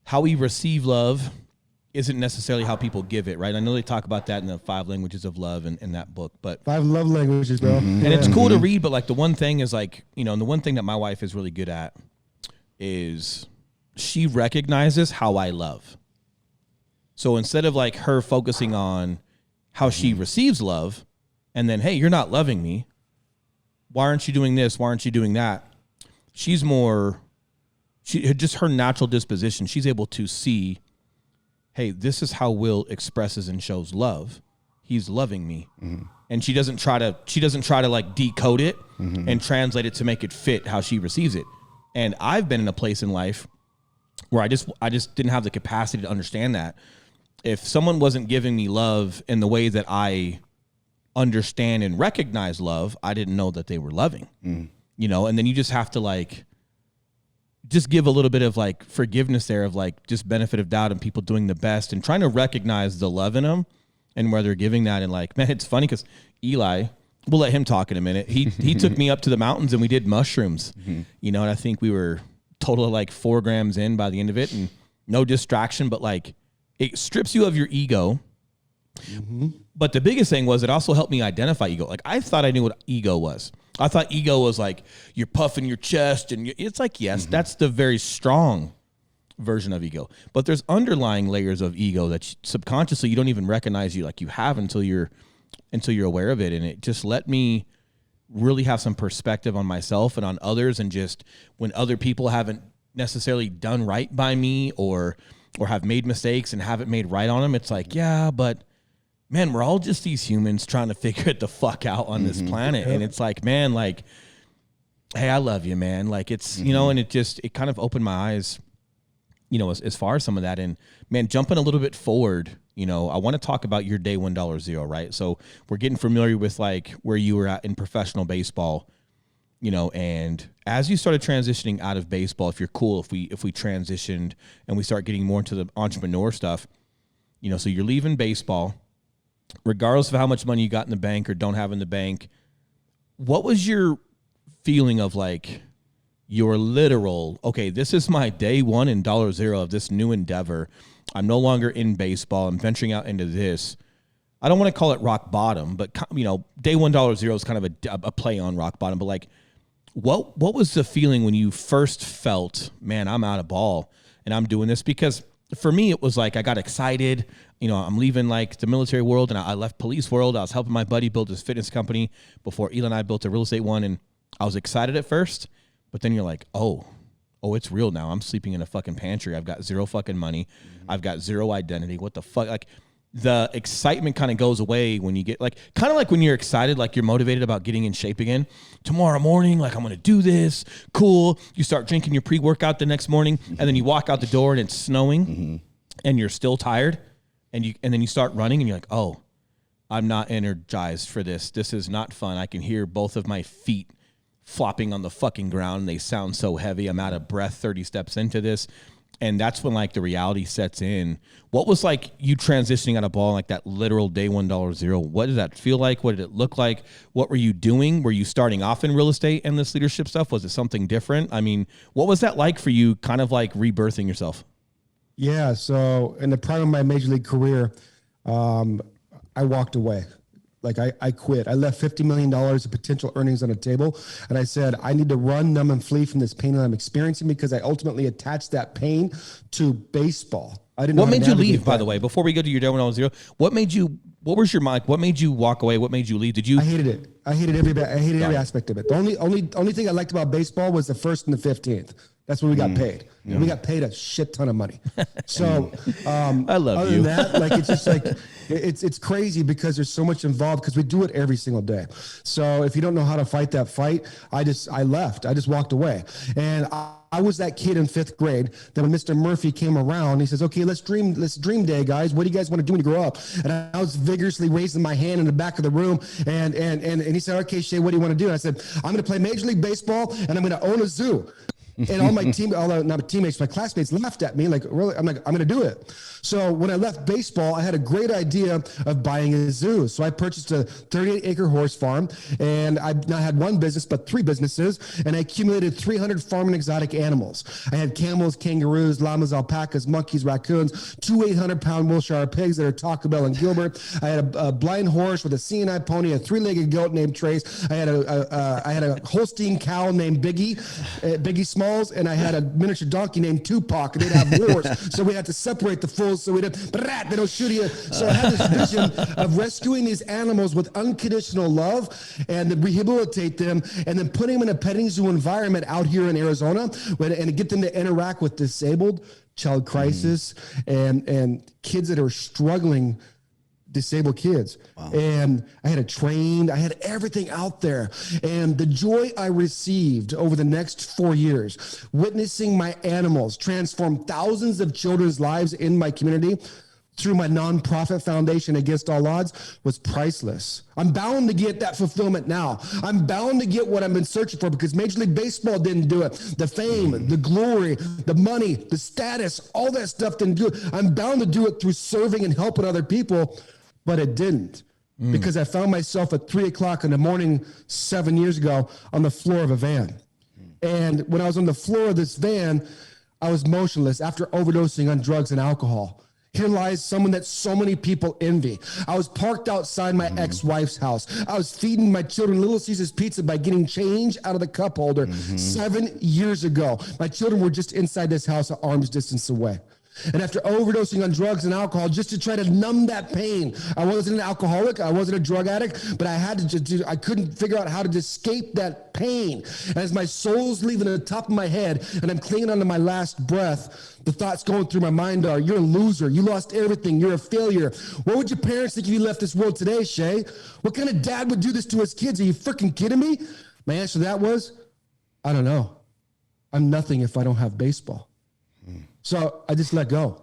how we receive love isn't necessarily how people give it, right? I know they talk about that in the 5 languages of love in that book, but 5 love languages, bro. Mm-hmm. And it's cool to read, but the one thing is and the one thing that my wife is really good at is she recognizes how I love. So instead of her focusing on how she receives love and then, hey, you're not loving me, why aren't you doing this? Why aren't you doing that? She's just her natural disposition. She's able to see, hey, this is how Will expresses and shows love. He's loving me. Mm-hmm. And she doesn't try to decode it mm-hmm. and translate it to make it fit how she receives it. And I've been in a place in life where I just didn't have the capacity to understand that. If someone wasn't giving me love in the way that I understand and recognize love, I didn't know that they were loving, and then you just have to just give a little bit of forgiveness there, of just benefit of doubt and people doing the best and trying to recognize the love in them and where they're giving that. And man, it's funny because Eli, we'll let him talk in a minute. He took me up to the mountains and we did mushrooms, and I think we were total of 4 grams in by the end of it, and no distraction, but it strips you of your ego. Mm-hmm. But the biggest thing was it also helped me identify ego. I thought I knew what ego was. I thought ego was you're puffing your chest, and it's yes, mm-hmm. that's the very strong version of ego. But there's underlying layers of ego that subconsciously you don't even recognize you have until you're aware of it. And it just let me really have some perspective on myself and on others, and just when other people haven't necessarily done right by me or have made mistakes and haven't made right on them. It's like, yeah, but man, we're all just these humans trying to figure it the fuck out on this planet. And it's like, man, like, hey, I love you, man. Like it's, you know, and it kind of opened my eyes, you know, as far as some of that. And man, jumping a little bit forward, you know, I want to talk about your day $1 right? So we're getting familiar with like where you were at in professional baseball, you know, and as you started transitioning out of baseball, if you're cool, if we transitioned and we start getting more into the entrepreneur stuff, you know, so you're leaving baseball, regardless of how much money you got in the bank or don't have in the bank, what was your feeling of like your literal, okay, this is my day one and $0 of this new endeavor. I'm no longer in baseball. I'm venturing out into this. I don't want to call it rock bottom, but you know, day $1 is kind of a play on rock bottom. But like, what was the feeling when you first felt, man, I'm out of ball and I'm doing this? Because for me, it was like I got excited. You know, I'm leaving like the military world and I left police world. I was helping my buddy build his fitness company before Elon and I built a real estate one, and I was excited at first. But then you're like, oh, it's real now. I'm sleeping in a fucking pantry. I've got zero fucking money. I've got zero identity. What the fuck? Like the excitement kind of goes away when you get like, kind of like when you're excited, like you're motivated about getting in shape again. Tomorrow morning, like I'm going to do this. Cool. You start drinking your pre-workout the next morning and then you walk out the door and it's snowing and you're still tired and then you start running and you're like, oh, I'm not energized for this. This is not fun. I can hear both of my feet flopping on the fucking ground. They sound so heavy. I'm out of breath 30 steps into this. And that's when like the reality sets in. What was like you transitioning out of ball, like that literal day $1 What did that feel like? What did it look like? What were you doing? Were you starting off in real estate and this leadership stuff? Was it something different? I mean, what was that like for you kind of like rebirthing yourself? Yeah. So in the prime of my major league career, I walked away. Like I quit. I left $50 million of potential earnings on the table. And I said, I need to run, numb, and flee from this pain that I'm experiencing because I ultimately attached that pain to baseball. I didn't know what made you leave, that. by the way, before we go to your day when I was 0? What was your mind? What made you walk away? What made you leave? I hated it. I hated every aspect of it. The only thing I liked about baseball was the 1st and the 15th. That's when we got paid. Yeah. We got paid a shit ton of money. So I love other you. than that, like it's just like it's crazy because there's so much involved because we do it every single day. So if you don't know how to fight that fight, I left. I just walked away. And I was that kid in 5th grade that when Mr. Murphy came around, he says, okay, let's dream day, guys. What do you guys want to do when you grow up? And I was vigorously raising my hand in the back of the room. And he said, okay, Shea, what do you want to do? And I said, I'm going to play Major League Baseball and I'm going to own a zoo. And all my teammates, my classmates laughed at me. Like, really? I'm going to do it. So when I left baseball, I had a great idea of buying a zoo. So I purchased a 38-acre horse farm, and I not had one business, but 3 businesses, and I accumulated 300 farm and exotic animals. I had camels, kangaroos, llamas, alpacas, monkeys, raccoons, 2 800-pound Wilshire pigs that are Taco Bell and Gilbert. I had a blind horse with a seeing-eye pony, a 3-legged goat named Trace. I had a Holstein cow named Biggie Smalls, and I had a miniature donkey named Tupac, and they'd have wars. So we had to separate the fools so they don't shoot you. So I had this vision of rescuing these animals with unconditional love and then rehabilitate them and then putting them in a petting zoo environment out here in Arizona and get them to interact with disabled, child crisis, and kids that are struggling, disabled kids. Wow. And I had everything out there. And the joy I received over the next 4 years, witnessing my animals transform thousands of children's lives in my community through my nonprofit foundation Against All Odds, was priceless. I'm bound to get that fulfillment now. I'm bound to get what I've been searching for because Major League Baseball didn't do it. The fame, the glory, the money, the status, all that stuff didn't do it. I'm bound to do it through serving and helping other people, but it didn't. Because I found myself at 3 o'clock in the morning 7 years ago on the floor of a van. And when I was on the floor of this van, I was motionless after overdosing on drugs and alcohol. Here lies someone that so many people envy. I was parked outside my ex-wife's house. I was feeding my children Little Caesars pizza by getting change out of the cup holder 7 years ago. My children were just inside this house at arm's distance away. And after overdosing on drugs and alcohol, just to try to numb that pain, I wasn't an alcoholic, I wasn't a drug addict, but I had to just I couldn't figure out how to escape that pain. As my soul's leaving the top of my head and I'm clinging onto my last breath, the thoughts going through my mind are, you're a loser, you lost everything, you're a failure. What would your parents think if you left this world today, Shea? What kind of dad would do this to his kids? Are you freaking kidding me? My answer to that was, I don't know. I'm nothing if I don't have baseball. So I just let go.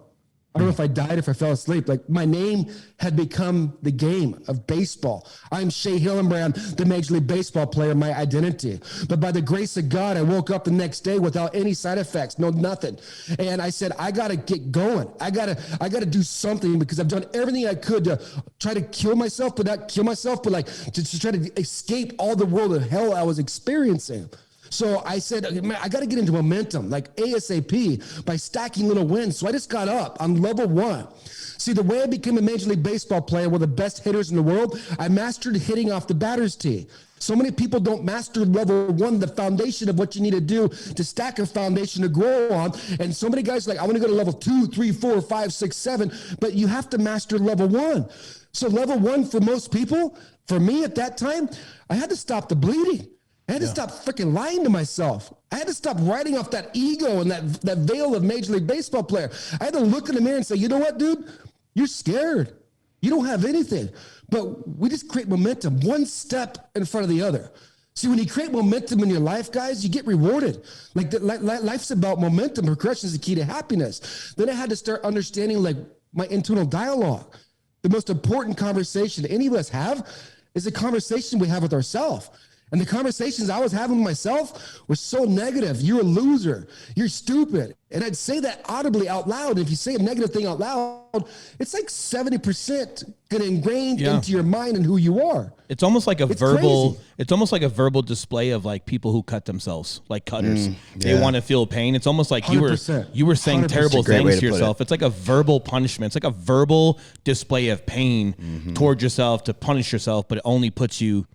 I don't know if I died, if I fell asleep. Like, my name had become the game of baseball. I'm Shea Hillenbrand, the Major League Baseball player, my identity. But by the grace of God, I woke up the next day without any side effects, no nothing. And I said, I got to get going. I gotta do something, because I've done everything I could to try to kill myself, but not kill myself, but like to try to escape all the world of hell I was experiencing. So I said, man, I got to get into momentum, like ASAP, by stacking little wins. So I just got up on level 1. See, the way I became a Major League Baseball player, one of the best hitters in the world, I mastered hitting off the batter's tee. So many people don't master level 1, the foundation of what you need to do to stack a foundation to grow on. And so many guys are like, I want to go to level 2, 3, 4, 5, 6, 7, but you have to master level 1. So level 1 for most people, for me at that time, I had to stop the bleeding. I had to stop freaking lying to myself. I had to stop writing off that ego and that veil of Major League Baseball player. I had to look in the mirror and say, you know what, dude? You're scared. You don't have anything. But we just create momentum, one step in front of the other. See, when you create momentum in your life, guys, you get rewarded. Like life's about momentum. Progression is the key to happiness. Then I had to start understanding like my internal dialogue. The most important conversation any of us have is the conversation we have with ourselves. And the conversations I was having with myself were so negative. You're a loser. You're stupid. And I'd say that audibly out loud. If you say a negative thing out loud, it's like 70% going to ingrain into your mind and who you are. It's almost like It's crazy. it's almost like a verbal display of like people who cut themselves, like cutters. They want to feel pain. It's almost like you were 100%. saying terrible Great way things to to put yourself. It's like a verbal punishment. It's like a verbal display of pain towards yourself to punish yourself, but it only puts you,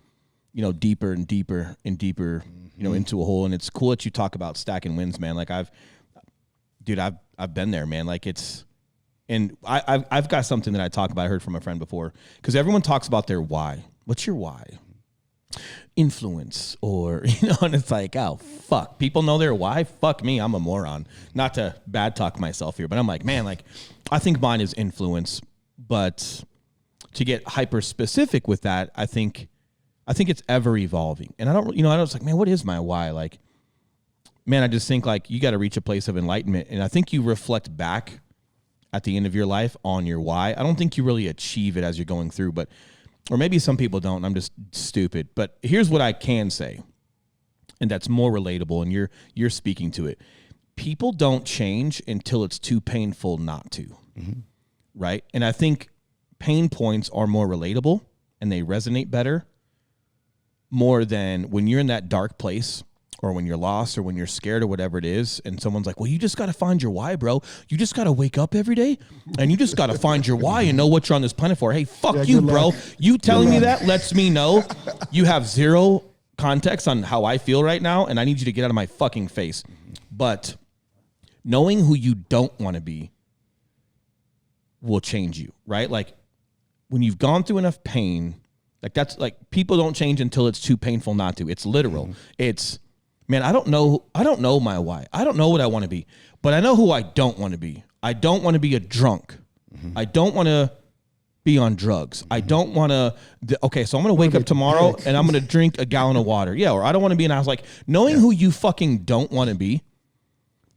deeper and deeper and deeper, into a hole. And it's cool that you talk about stacking wins, man. Like I've been there, man. Like I've got something that I talk about. I heard from a friend before, because everyone talks about their why. What's your why? Influence, or, and it's like, oh, fuck. People know their why. Fuck me. I'm a moron. Not to bad talk myself here, but I'm like, man, like I think mine is influence, but to get hyper specific with that, I think it's ever evolving. And I was like, man, what is my why? Like, man, I just think like you got to reach a place of enlightenment. And I think you reflect back at the end of your life on your why. I don't think you really achieve it as you're going through, or maybe some people don't. I'm just stupid. But here's what I can say, and that's more relatable, and you're speaking to it. People don't change until it's too painful not to, right? And I think pain points are more relatable and they resonate better, more than when you're in that dark place, or when you're lost, or when you're scared, or whatever it is, and someone's like, well, you just got to find your why, bro. You just got to wake up every day, and you just got to find your why and know what you're on this planet for. Hey, fuck you, bro. You telling me that lets me know you have zero context on how I feel right now, and I need you to get out of my fucking face. But knowing who you don't want to be will change you, right? Like, when you've gone through enough pain, like that's like, people don't change until it's too painful not to. It's literal. It's, man, I don't know my why. I don't know what I want to be, but I know who I don't want to be. I don't want to be a drunk. I don't want to be on drugs. I don't want to, okay, so I'm going to wake up tomorrow and I'm going to drink a gallon of water. Yeah, or I don't want to be in a house. Like, knowing who you fucking don't want to be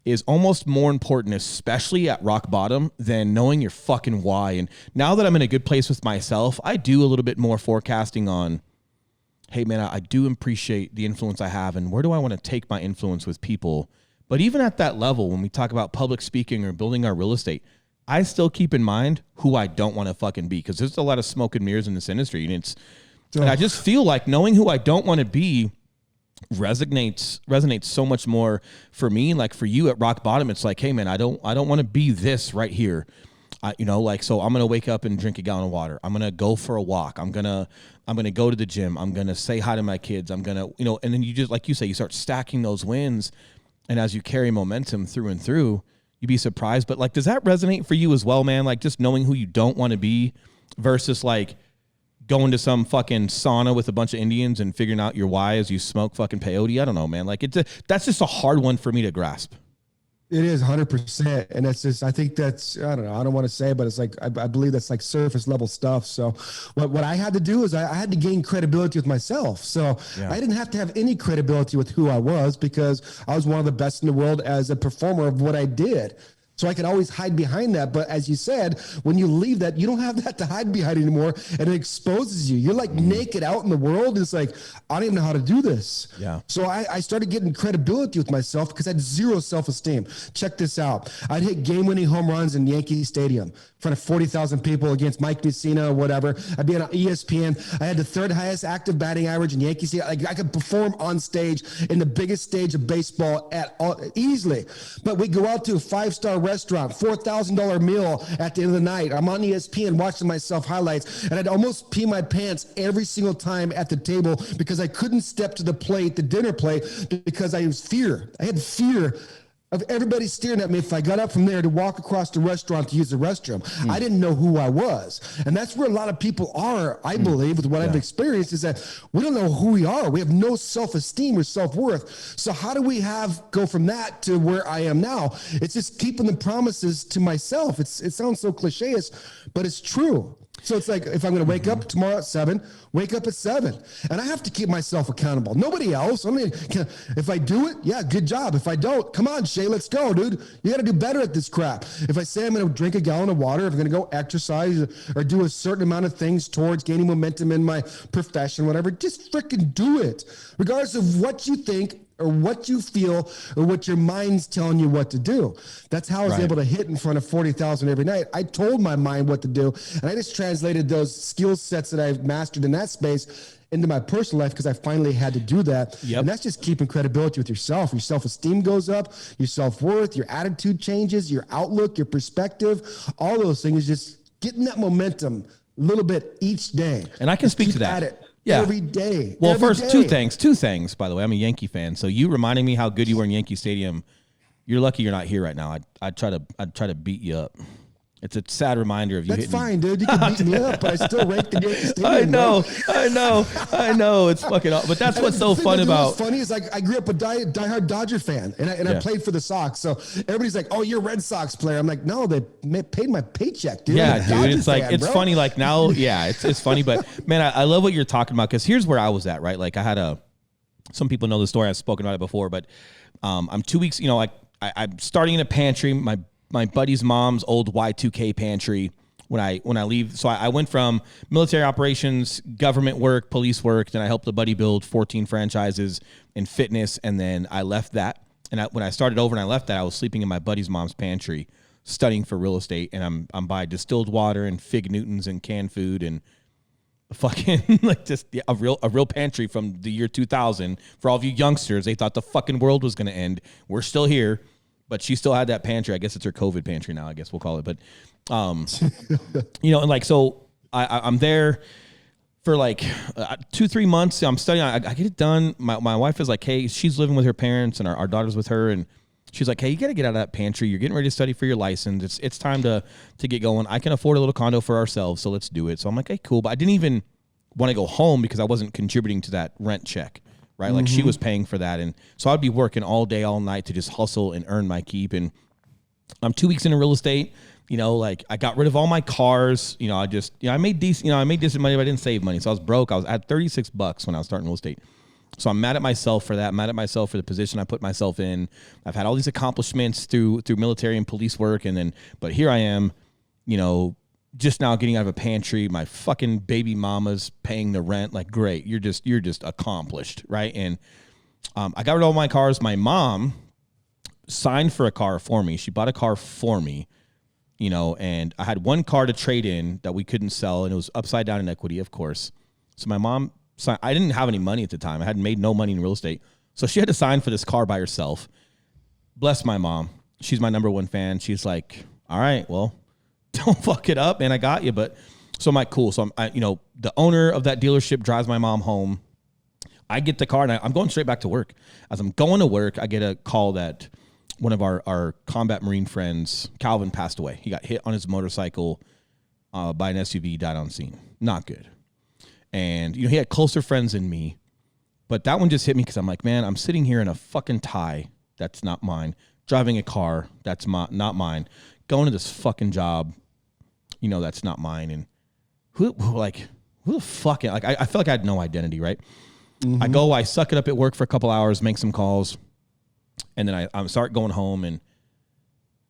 is almost more important, especially at rock bottom, than knowing your fucking why. And now that I'm in a good place with myself, I do a little bit more forecasting on, hey, man, I do appreciate the influence I have, and where do I want to take my influence with people? But even at that level, when we talk about public speaking or building our real estate, I still keep in mind who I don't want to fucking be, because there's a lot of smoke and mirrors in this industry, and I just feel like knowing who I don't want to be resonates so much more for me. Like for you at rock bottom, it's like, hey man, I don't want to be this right here. So I'm going to wake up and drink a gallon of water. I'm going to go for a walk. I'm going to go to the gym. I'm going to say hi to my kids. I'm going to, and then you just, like you say, you start stacking those wins. And as you carry momentum through and through, you'd be surprised. But like, does that resonate for you as well, man? Like just knowing who you don't want to be versus like going to some fucking sauna with a bunch of Indians and figuring out your why as you smoke fucking peyote. I don't know, man. Like that's just a hard one for me to grasp. It is 100%. And that's just, I think that's, I don't know, I don't want to say, but it's like, I believe that's like surface level stuff. So what I had to do is I had to gain credibility with myself. So I didn't have to have any credibility with who I was because I was one of the best in the world as a performer of what I did. So I could always hide behind that. But as you said, when you leave that, you don't have that to hide behind anymore. And it exposes you. You're like naked out in the world. It's like, I don't even know how to do this. Yeah. So I started getting credibility with myself because I had zero self-esteem. Check this out. I'd hit game-winning home runs in Yankee Stadium in front of 40,000 people against Mike Mussina or whatever. I'd be on ESPN. I had the third highest active batting average in Yankee Stadium. Like I could perform on stage in the biggest stage of baseball easily. But we go out to a 5-star restaurant, $4,000 meal at the end of the night. I'm on ESPN watching myself highlights, and I'd almost pee my pants every single time at the table because I couldn't step to the plate, the dinner plate, because I was fear. I had fear of everybody staring at me if I got up from there to walk across the restaurant to use the restroom. I didn't know who I was. And that's where a lot of people are, I believe, with what I've experienced, is that we don't know who we are. We have no self-esteem or self-worth. So how do we go from that to where I am now? It's just keeping the promises to myself. It sounds so cliche-ish, but it's true. So it's like, if I'm going to wake up tomorrow at 7, wake up at 7. And I have to keep myself accountable. Nobody else. I mean, if I do it, yeah, good job. If I don't, come on, Shea, let's go, dude. You got to do better at this crap. If I say I'm going to drink a gallon of water, if I'm going to go exercise or do a certain amount of things towards gaining momentum in my profession, whatever, just freaking do it. Regardless of what you think or what you feel or what your mind's telling you what to do. That's how I was able to hit in front of 40,000 every night. I told my mind what to do, and I just translated those skill sets that I've mastered in that space into my personal life because I finally had to do that. And that's just keeping credibility with yourself. Your self-esteem goes up, your self-worth, your attitude changes, your outlook, your perspective, all those things, just getting that momentum a little bit each day. And I can speak to that. At it. Yeah. Every day. Well, every first, day. two things, by the way. I'm a Yankee fan. So you reminding me how good you were in Yankee Stadium. You're lucky you're not here right now. I'd try to beat you up. It's a sad reminder of you. That's fine, dude. You can beat me up, but I still rank the Yankee Stadium. I know. It's fucking up. But that's what's so fun about. What's funny is like I grew up a diehard Dodger fan, and I played for the Sox. So everybody's like, "Oh, you're a Red Sox player." I'm like, "No, they paid my paycheck, dude." Yeah, dude. It's like it's funny. Like now, it's funny. But man, I love what you're talking about because here's where I was at. Right, like I had some people know the story. I've spoken about it before, but I'm 2 weeks. You know, like I'm starting in a pantry. My buddy's mom's old Y2K pantry when I leave. So I went from military operations, government work, police work. Then I helped a buddy build 14 franchises in fitness. And then I left that. And when I started over and I left that, I was sleeping in my buddy's mom's pantry studying for real estate. And I'm by distilled water and Fig Newtons and canned food and fucking like just a real pantry from the year 2000. For all of you youngsters, they thought the fucking world was going to end. We're still here. But she still had that pantry. I guess it's her COVID pantry now, I guess we'll call it. But, you know, and like, so I'm there for like 2-3 months. I'm studying. I get it done. My wife is like, hey, she's living with her parents and our daughter's with her. And she's like, hey, you got to get out of that pantry. You're getting ready to study for your license. It's time to get going. I can afford a little condo for ourselves, so let's do it. So I'm like, hey, cool. But I didn't even want to go home because I wasn't contributing to that rent check. Right, like she was paying for that, and so I'd be working all day, all night to just hustle and earn my keep. And I'm 2 weeks into real estate. You know, like I got rid of all my cars. You know, I made decent money, but I didn't save money, so I was broke. I had $36 when I was starting real estate. So I'm mad at myself for that. I'm mad at myself for the position I put myself in. I've had all these accomplishments through military and police work, but here I am, you know, just now getting out of a pantry, my fucking baby mama's paying the rent. Like, great, you're just accomplished, right? And I got rid of all my cars. My mom signed for a car for me. She bought a car for me, you know, and I had one car to trade in that we couldn't sell, and it was upside down in equity, of course. So my mom signed. I didn't have any money at the time. I hadn't made no money in real estate. So she had to sign for this car by herself. Bless my mom. She's my number one fan. She's like, all right, well, don't fuck it up, man. I got you. But so I'm like, cool. So you know, the owner of that dealership drives my mom home. I get the car and I'm going straight back to work. As I'm going to work, I get a call that one of our combat Marine friends, Calvin, passed away. He got hit on his motorcycle by an SUV, died on scene. Not good. And, you know, he had closer friends than me, but that one just hit me because I'm like, man, I'm sitting here in a fucking tie that's not mine, driving a car that's not mine, going to this fucking job, you know, that's not mine. And who the fuck, like, I felt like I had no identity, right? Mm-hmm. I suck it up at work for a couple hours, make some calls, and then I start going home, and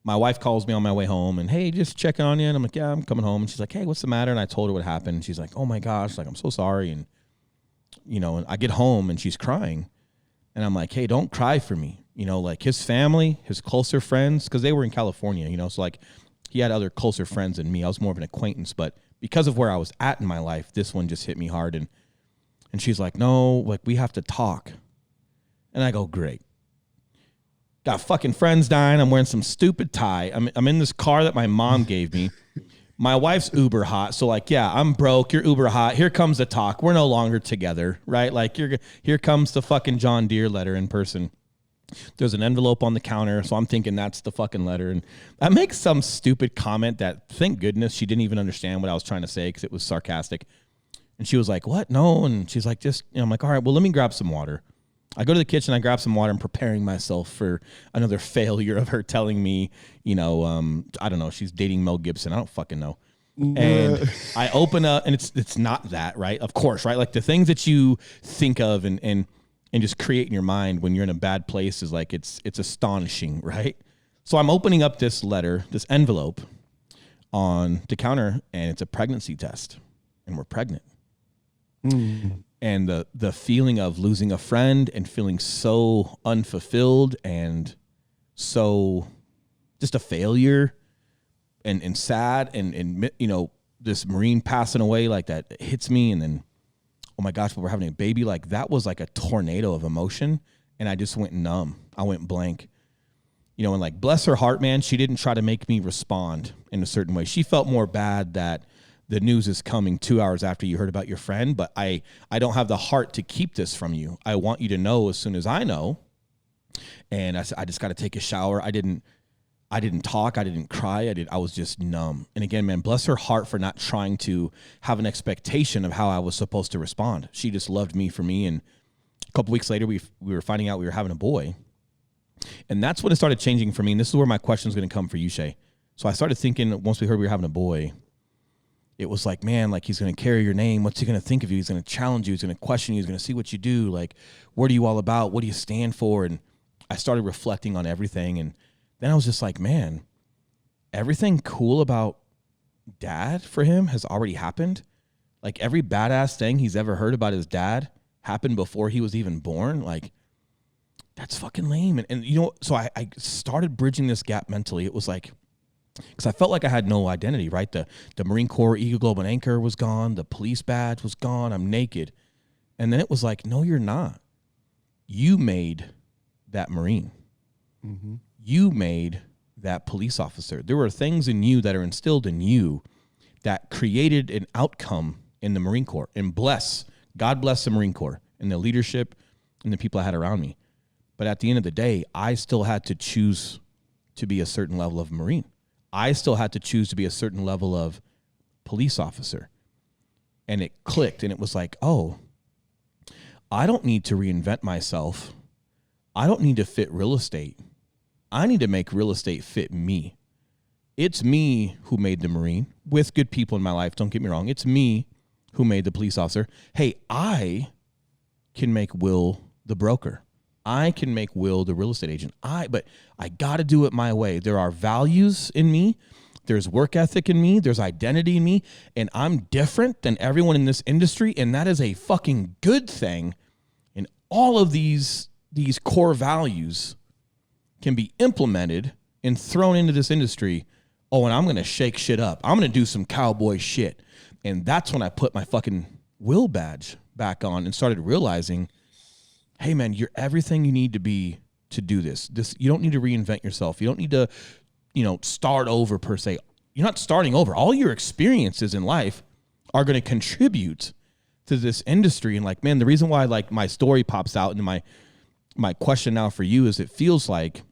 my wife calls me on my way home, and, hey, just checking on you. And I'm like, yeah, I'm coming home. And she's like, hey, what's the matter? And I told her what happened. And she's like, oh my gosh, like, I'm so sorry. And, you know, and I get home and she's crying, and I'm like, hey, don't cry for me. You know, like, his family, his closer friends, because they were in California, you know, so like he had other closer friends than me. I was more of an acquaintance, but because of where I was at in my life, this one just hit me hard. And she's like, no, like, we have to talk. And I go, great. Got fucking friends dying. I'm wearing some stupid tie. I'm in this car that my mom gave me. My wife's uber hot. So, like, yeah, I'm broke. You're uber hot. Here comes the talk. We're no longer together, right? Like, here comes the fucking John Deere letter in person. There's an envelope on the counter, so I'm thinking that's the fucking letter. And I make some stupid comment that, thank goodness, she didn't even understand what I was trying to say because it was sarcastic. And she was like, what? No. And she's like, just, you know, I'm like, all right, well, let me grab some water. I go to the kitchen, I grab some water. I'm preparing myself for another failure of her telling me, you know, I don't know, she's dating Mel Gibson. I don't fucking know. And I open up, and it's not that, right? Of course, right? Like, the things that you think of and just create in your mind when you're in a bad place is like, it's astonishing, right? So I'm opening up this letter, this envelope on the counter, and it's a pregnancy test, and we're pregnant. And the feeling of losing a friend and feeling so unfulfilled and so just a failure and sad and you know, this Marine passing away, like, that hits me. And then, oh my gosh, but we're having a baby. Like, that was like a tornado of emotion. And I just went numb. I went blank. You know, and, like, bless her heart, man, she didn't try to make me respond in a certain way. She felt more bad that the news is coming 2 hours after you heard about your friend, but I don't have the heart to keep this from you. I want you to know as soon as I know. And I said, I just got to take a shower. I didn't talk. I didn't cry. I was just numb. And again, man, bless her heart for not trying to have an expectation of how I was supposed to respond. She just loved me for me. And a couple weeks later, we were finding out we were having a boy. And that's when it started changing for me. And this is where my question is going to come for you, Shea. So I started thinking, once we heard we were having a boy, it was like, man, like, he's going to carry your name. What's he going to think of you? He's going to challenge you. He's going to question you. He's going to see what you do. Like, what are you all about? What do you stand for? And I started reflecting on everything. And then I was just like, man, everything cool about dad for him has already happened. Like, every badass thing he's ever heard about his dad happened before he was even born. Like, that's fucking lame. And you know, so I started bridging this gap mentally. It was like, because I felt like I had no identity, right? The Marine Corps Eagle Globe and Anchor was gone. The police badge was gone. I'm naked. And then it was like, no, you're not. You made that Marine. Mm-hmm. You made that police officer. There were things in you that are instilled in you that created an outcome in the Marine Corps. And God bless the Marine Corps and the leadership and the people I had around me. But at the end of the day, I still had to choose to be a certain level of Marine. I still had to choose to be a certain level of police officer. And it clicked, and it was like, oh, I don't need to reinvent myself. I don't need to fit real estate. I need to make real estate fit me. It's me who made the Marine with good people in my life. Don't get me wrong. It's me who made the police officer. Hey, I can make Will the broker. I can make Will the real estate agent. But I got to do it my way. There are values in me. There's work ethic in me. There's identity in me. And I'm different than everyone in this industry. And that is a fucking good thing. And all of these core values can be implemented and thrown into this industry. Oh, and I'm going to shake shit up. I'm going to do some cowboy shit. And that's when I put my fucking Will badge back on and started realizing, hey, man, you're everything you need to be to do this. You don't need to reinvent yourself. You don't need to, start over per se. You're not starting over. All your experiences in life are going to contribute to this industry. And like, man, the reason why like my story pops out into my question now for you is it feels like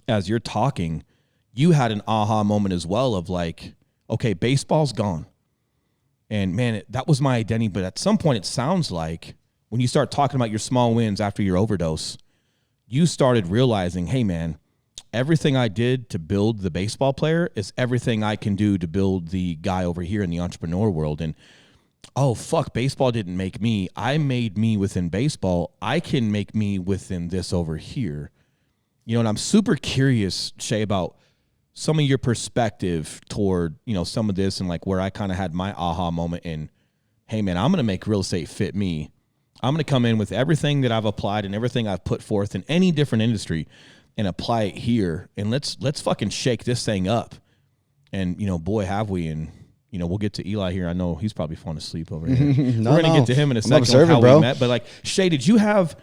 as you're talking, you had an aha moment as well of like, okay, baseball's gone. And man, that was my identity. But at some point, it sounds like when you start talking about your small wins after your overdose, you started realizing, hey, man, everything I did to build the baseball player is everything I can do to build the guy over here in the entrepreneur world. And, oh, fuck, baseball didn't make me. I made me within baseball. I can make me within this over here. You know, and I'm super curious, Shea, about some of your perspective toward, you know, some of this and like where I kind of had my aha moment in, hey, man, I'm going to make real estate fit me. I'm going to come in with everything that I've applied and everything I've put forth in any different industry and apply it here. And let's fucking shake this thing up. And, you know, boy, have we. And, you know, we'll get to Eli here. I know he's probably falling asleep over here. We're going to get to him in a second on how we met. But like, Shea, did you have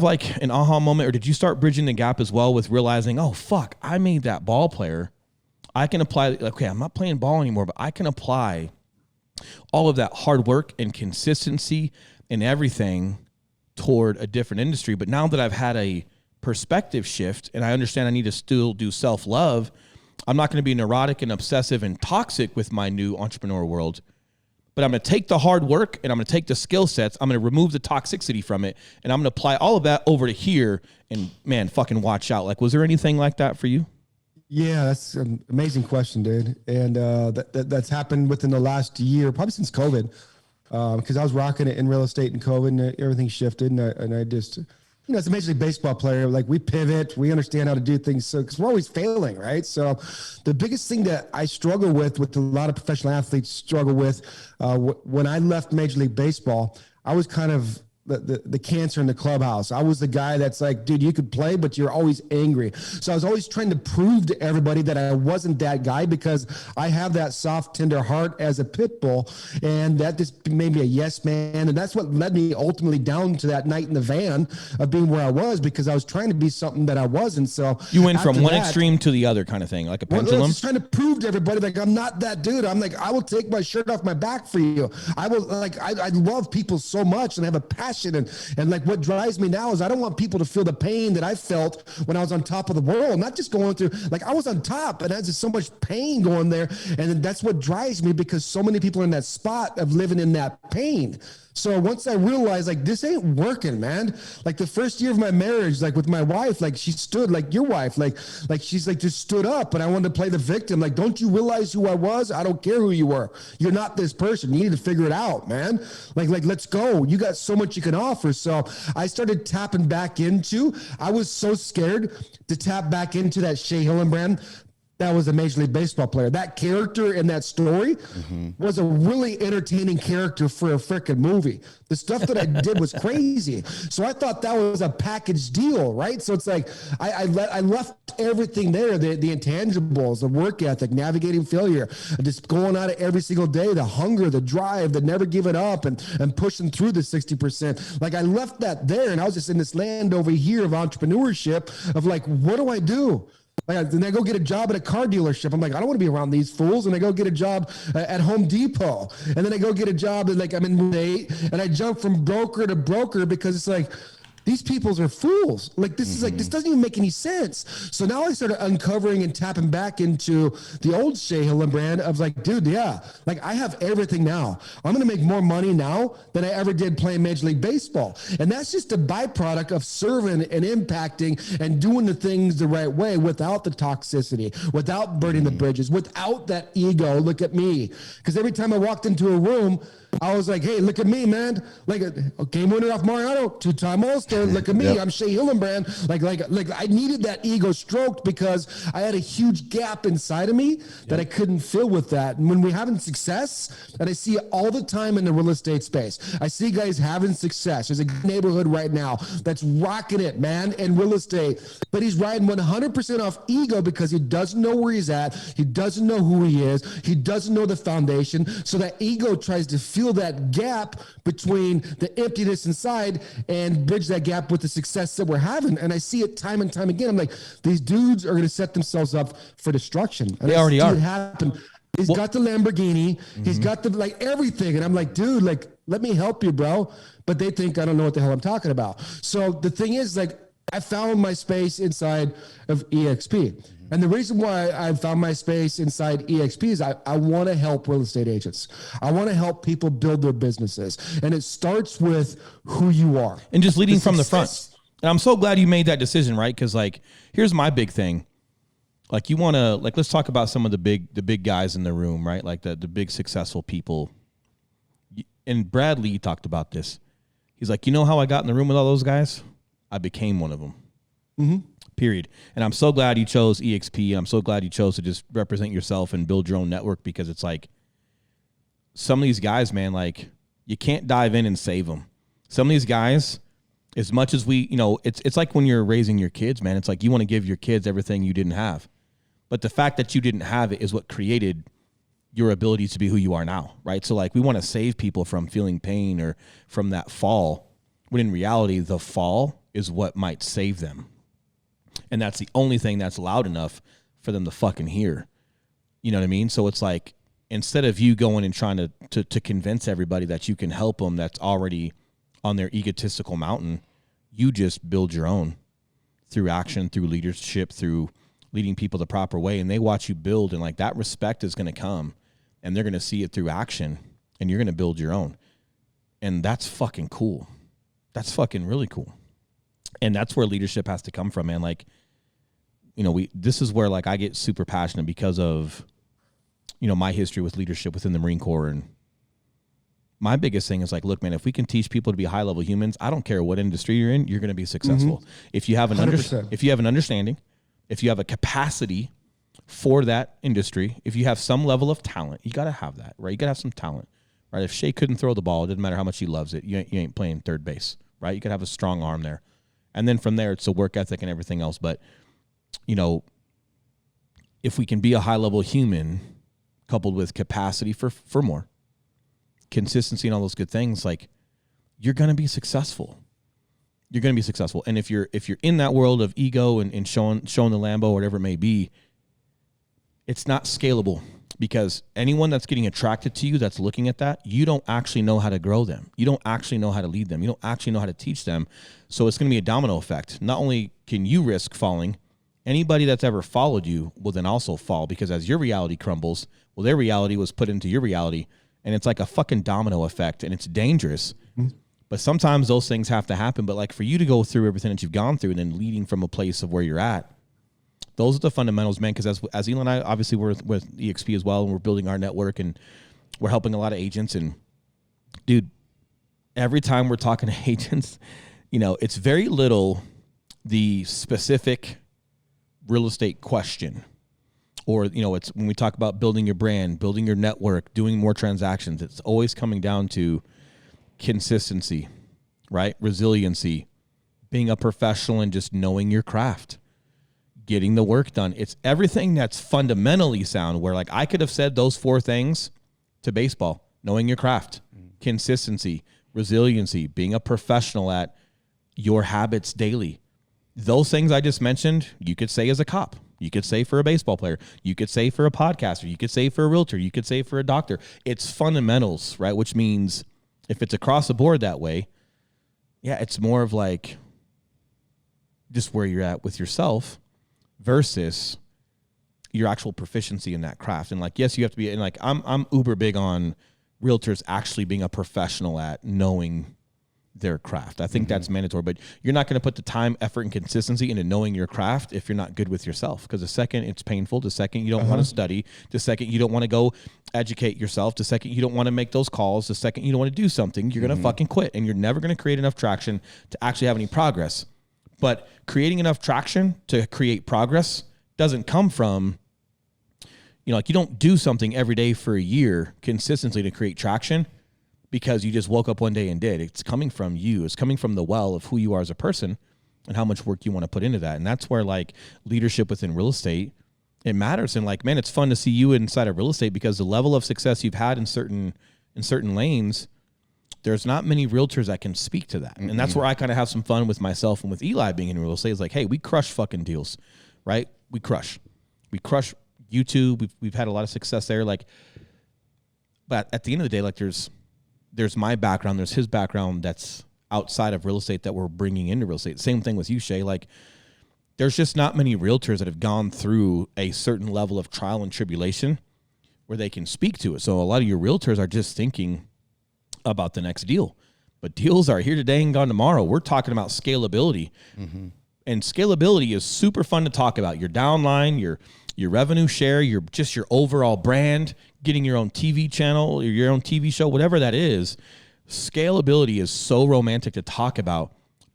like an aha moment, or did you start bridging the gap as well with realizing, oh, fuck, I made that ball player. I can apply, okay, I'm not playing ball anymore, but I can apply all of that hard work and consistency and everything toward a different industry. But now that I've had a perspective shift and I understand I need to still do self-love, I'm not going to be neurotic and obsessive and toxic with my new entrepreneur world. But I'm going to take the hard work and I'm going to take the skill sets. I'm going to remove the toxicity from it. And I'm going to apply all of that over to here. And man, fucking watch out. Like, was there anything like that for you? Yeah, that's an amazing question, dude. And that's happened within the last year, probably since COVID. Because I was rocking it in real estate and COVID and everything shifted. And I just, you know, as a Major League Baseball player, like we pivot, we understand how to do things. So, because we're always failing, right? So the biggest thing that I struggle with a lot of professional athletes struggle with, when I left Major League Baseball, I was kind of the cancer in the clubhouse. I was the guy that's like, dude, you could play, but you're always angry. So I was always trying to prove to everybody that I wasn't that guy because I have that soft, tender heart as a pit bull. And that just made me a yes man. And that's what led me ultimately down to that night in the van of being where I was, because I was trying to be something that I wasn't. So you went from one extreme to the other kind of thing, like a pendulum. I was just trying to prove to everybody, like, I'm not that dude. I'm like, I will take my shirt off my back for you. I will, like, I love people so much and I have a passion. And like what drives me now is I don't want people to feel the pain that I felt when I was on top of the world, not just going through, like I was on top and I had just so much pain going there. And that's what drives me, because so many people are in that spot of living in that pain. So once I realized, like, this ain't working, man. Like the first year of my marriage, like with my wife, like she stood, like your wife, like she's like just stood up, and I wanted to play the victim. Like, don't you realize who I was? I don't care who you were. You're not this person. You need to figure it out, man. Like let's go. You got so much you can offer. So I started tapping back into, I was so scared to tap back into that Shea Hillenbrand. That was a Major League Baseball player. That character in that story was a really entertaining character for a freaking movie. The stuff that I did was crazy. So I thought that was a package deal, right? So it's like I left everything there, the intangibles, the work ethic, navigating failure, just going at it every single day, the hunger, the drive, the never giving up and pushing through the 60%. Like I left that there, and I was just in this land over here of entrepreneurship of like, what do I do? Like, then I go get a job at a car dealership. I'm like, I don't want to be around these fools. And I go get a job at Home Depot. And then I go get a job that, like, I'm in May, and I jump from broker to broker because it's like, these peoples are fools. Like, this is like, this doesn't even make any sense. So now I started uncovering and tapping back into the old Shea Hillenbrand of like, dude, yeah, like I have everything now. I'm going to make more money now than I ever did playing Major League Baseball. And that's just a byproduct of serving and impacting and doing the things the right way without the toxicity, without burning the bridges, without that ego. Look at me. Because every time I walked into a room, I was like, hey, look at me, man. Like a game winner off Mariano, 2-time All-Star. Look at me. Yep. I'm Shea Hillenbrand. Like I needed that ego stroked because I had a huge gap inside of me that I couldn't fill with that. And when we're having success, and I see it all the time in the real estate space, I see guys having success. There's a neighborhood right now that's rocking it, man, in real estate. But he's riding 100% off ego because he doesn't know where he's at. He doesn't know who he is. He doesn't know the foundation. So that ego tries to fill that gap between the emptiness inside and bridge that gap with the success that we're having. And I see it time and time again. I'm like, these dudes are going to set themselves up for destruction. And they already are. It happen. He's got the Lamborghini. He's got the, like, everything. And I'm like, dude, like, let me help you, bro. But they think I don't know what the hell I'm talking about. So the thing is, like, I found my space inside of EXP. And the reason why I found my space inside EXP is I want to help real estate agents. I want to help people build their businesses. And it starts with who you are. And just leading from the front. And I'm so glad you made that decision, right? Because, like, here's my big thing. Like, you want to, like, let's talk about some of the big guys in the room, right? Like the big successful people. And Bradley talked about this. He's like, you know how I got in the room with all those guys? I became one of them. Mm-hmm. Period. And I'm so glad you chose EXP. And I'm so glad you chose to just represent yourself and build your own network, because it's like some of these guys, man, like, you can't dive in and save them. Some of these guys, as much as we, you know, it's like when you're raising your kids, man. It's like you want to give your kids everything you didn't have. But the fact that you didn't have it is what created your ability to be who you are now, right? So, like, we want to save people from feeling pain or from that fall, when in reality, the fall is what might save them. And that's the only thing that's loud enough for them to fucking hear. You know what I mean? So it's like, instead of you going and trying to convince everybody that you can help them that's already on their egotistical mountain, you just build your own through action, through leadership, through leading people the proper way. And they watch you build, and like that respect is going to come, and they're going to see it through action, and you're going to build your own. And that's fucking cool. That's fucking really cool. And that's where leadership has to come from, man. Like, you know, this is where, like, I get super passionate because of, you know, my history with leadership within the Marine Corps. And my biggest thing is like, look, man, if we can teach people to be high level humans, I don't care what industry you're in, you're going to be successful. Mm-hmm. If you have an understanding, if you have a capacity for that industry, if you have some level of talent, you got to have that, right? You got to have some talent, right? If Shea couldn't throw the ball, it doesn't matter how much he loves it. You ain't playing third base, right? You got to have a strong arm there. And then from there, it's the work ethic and everything else. But, you know, if we can be a high-level human coupled with capacity for more, consistency and all those good things, like, you're going to be successful. You're going to be successful. And if you're in that world of ego and showing the Lambo or whatever it may be, it's not scalable, because anyone that's getting attracted to you, that's looking at that, you don't actually know how to grow them. You don't actually know how to lead them. You don't actually know how to teach them. So it's going to be a domino effect. Not only can you risk falling, anybody that's ever followed you will then also fall, because as your reality crumbles, well, their reality was put into your reality, and it's like a fucking domino effect, and it's dangerous. Mm-hmm. But sometimes those things have to happen. But like, for you to go through everything that you've gone through and then leading from a place of where you're at, those are the fundamentals, man. Because as Elon and I, obviously, we're with EXP as well, and we're building our network, and we're helping a lot of agents. And dude, every time we're talking to agents, you know, it's very little the specific real estate question, or, you know, it's when we talk about building your brand, building your network, doing more transactions, it's always coming down to consistency, right? Resiliency, being a professional, and just knowing your craft, getting the work done. It's everything that's fundamentally sound, where, like, I could have said those four things to baseball: knowing your craft, consistency, resiliency, being a professional at your habits daily. Those things I just mentioned, you could say as a cop, you could say for a baseball player, you could say for a podcaster, you could say for a realtor, you could say for a doctor. It's fundamentals, right? Which means if it's across the board that way, yeah, it's more of like just where you're at with yourself versus your actual proficiency in that craft. And like, yes, you have to be, and like, I'm uber big on realtors actually being a professional at knowing their craft. I think that's mandatory, but you're not going to put the time, effort, and consistency into knowing your craft if you're not good with yourself. Because the second it's painful, the second you don't want to study, the second you don't want to go educate yourself, the second you don't want to make those calls, the second you don't want to do something, you're going to fucking quit, and you're never going to create enough traction to actually have any progress. But creating enough traction to create progress doesn't come from, you know, like, you don't do something every day for a year consistently to create traction because you just woke up one day and did. It's coming from you. It's coming from the well of who you are as a person and how much work you want to put into that. And that's where, like, leadership within real estate, it matters. And like, man, it's fun to see you inside of real estate, because the level of success you've had in certain lanes, there's not many realtors that can speak to that. And that's where I kind of have some fun with myself and with Eli being in real estate. It's like, hey, we crush fucking deals, right? We crush YouTube. We've had a lot of success there. Like, but at the end of the day, like, there's my background, there's his background that's outside of real estate that we're bringing into real estate. Same thing with you, Shea. Like, there's just not many realtors that have gone through a certain level of trial and tribulation where they can speak to it. So a lot of your realtors are just thinking about the next deal. But deals are here today and gone tomorrow. We're talking about scalability. Mm-hmm. And scalability is super fun to talk about. Your downline, your revenue share, your overall brand, getting your own TV channel, your own TV show, whatever that is. Scalability is so romantic to talk about,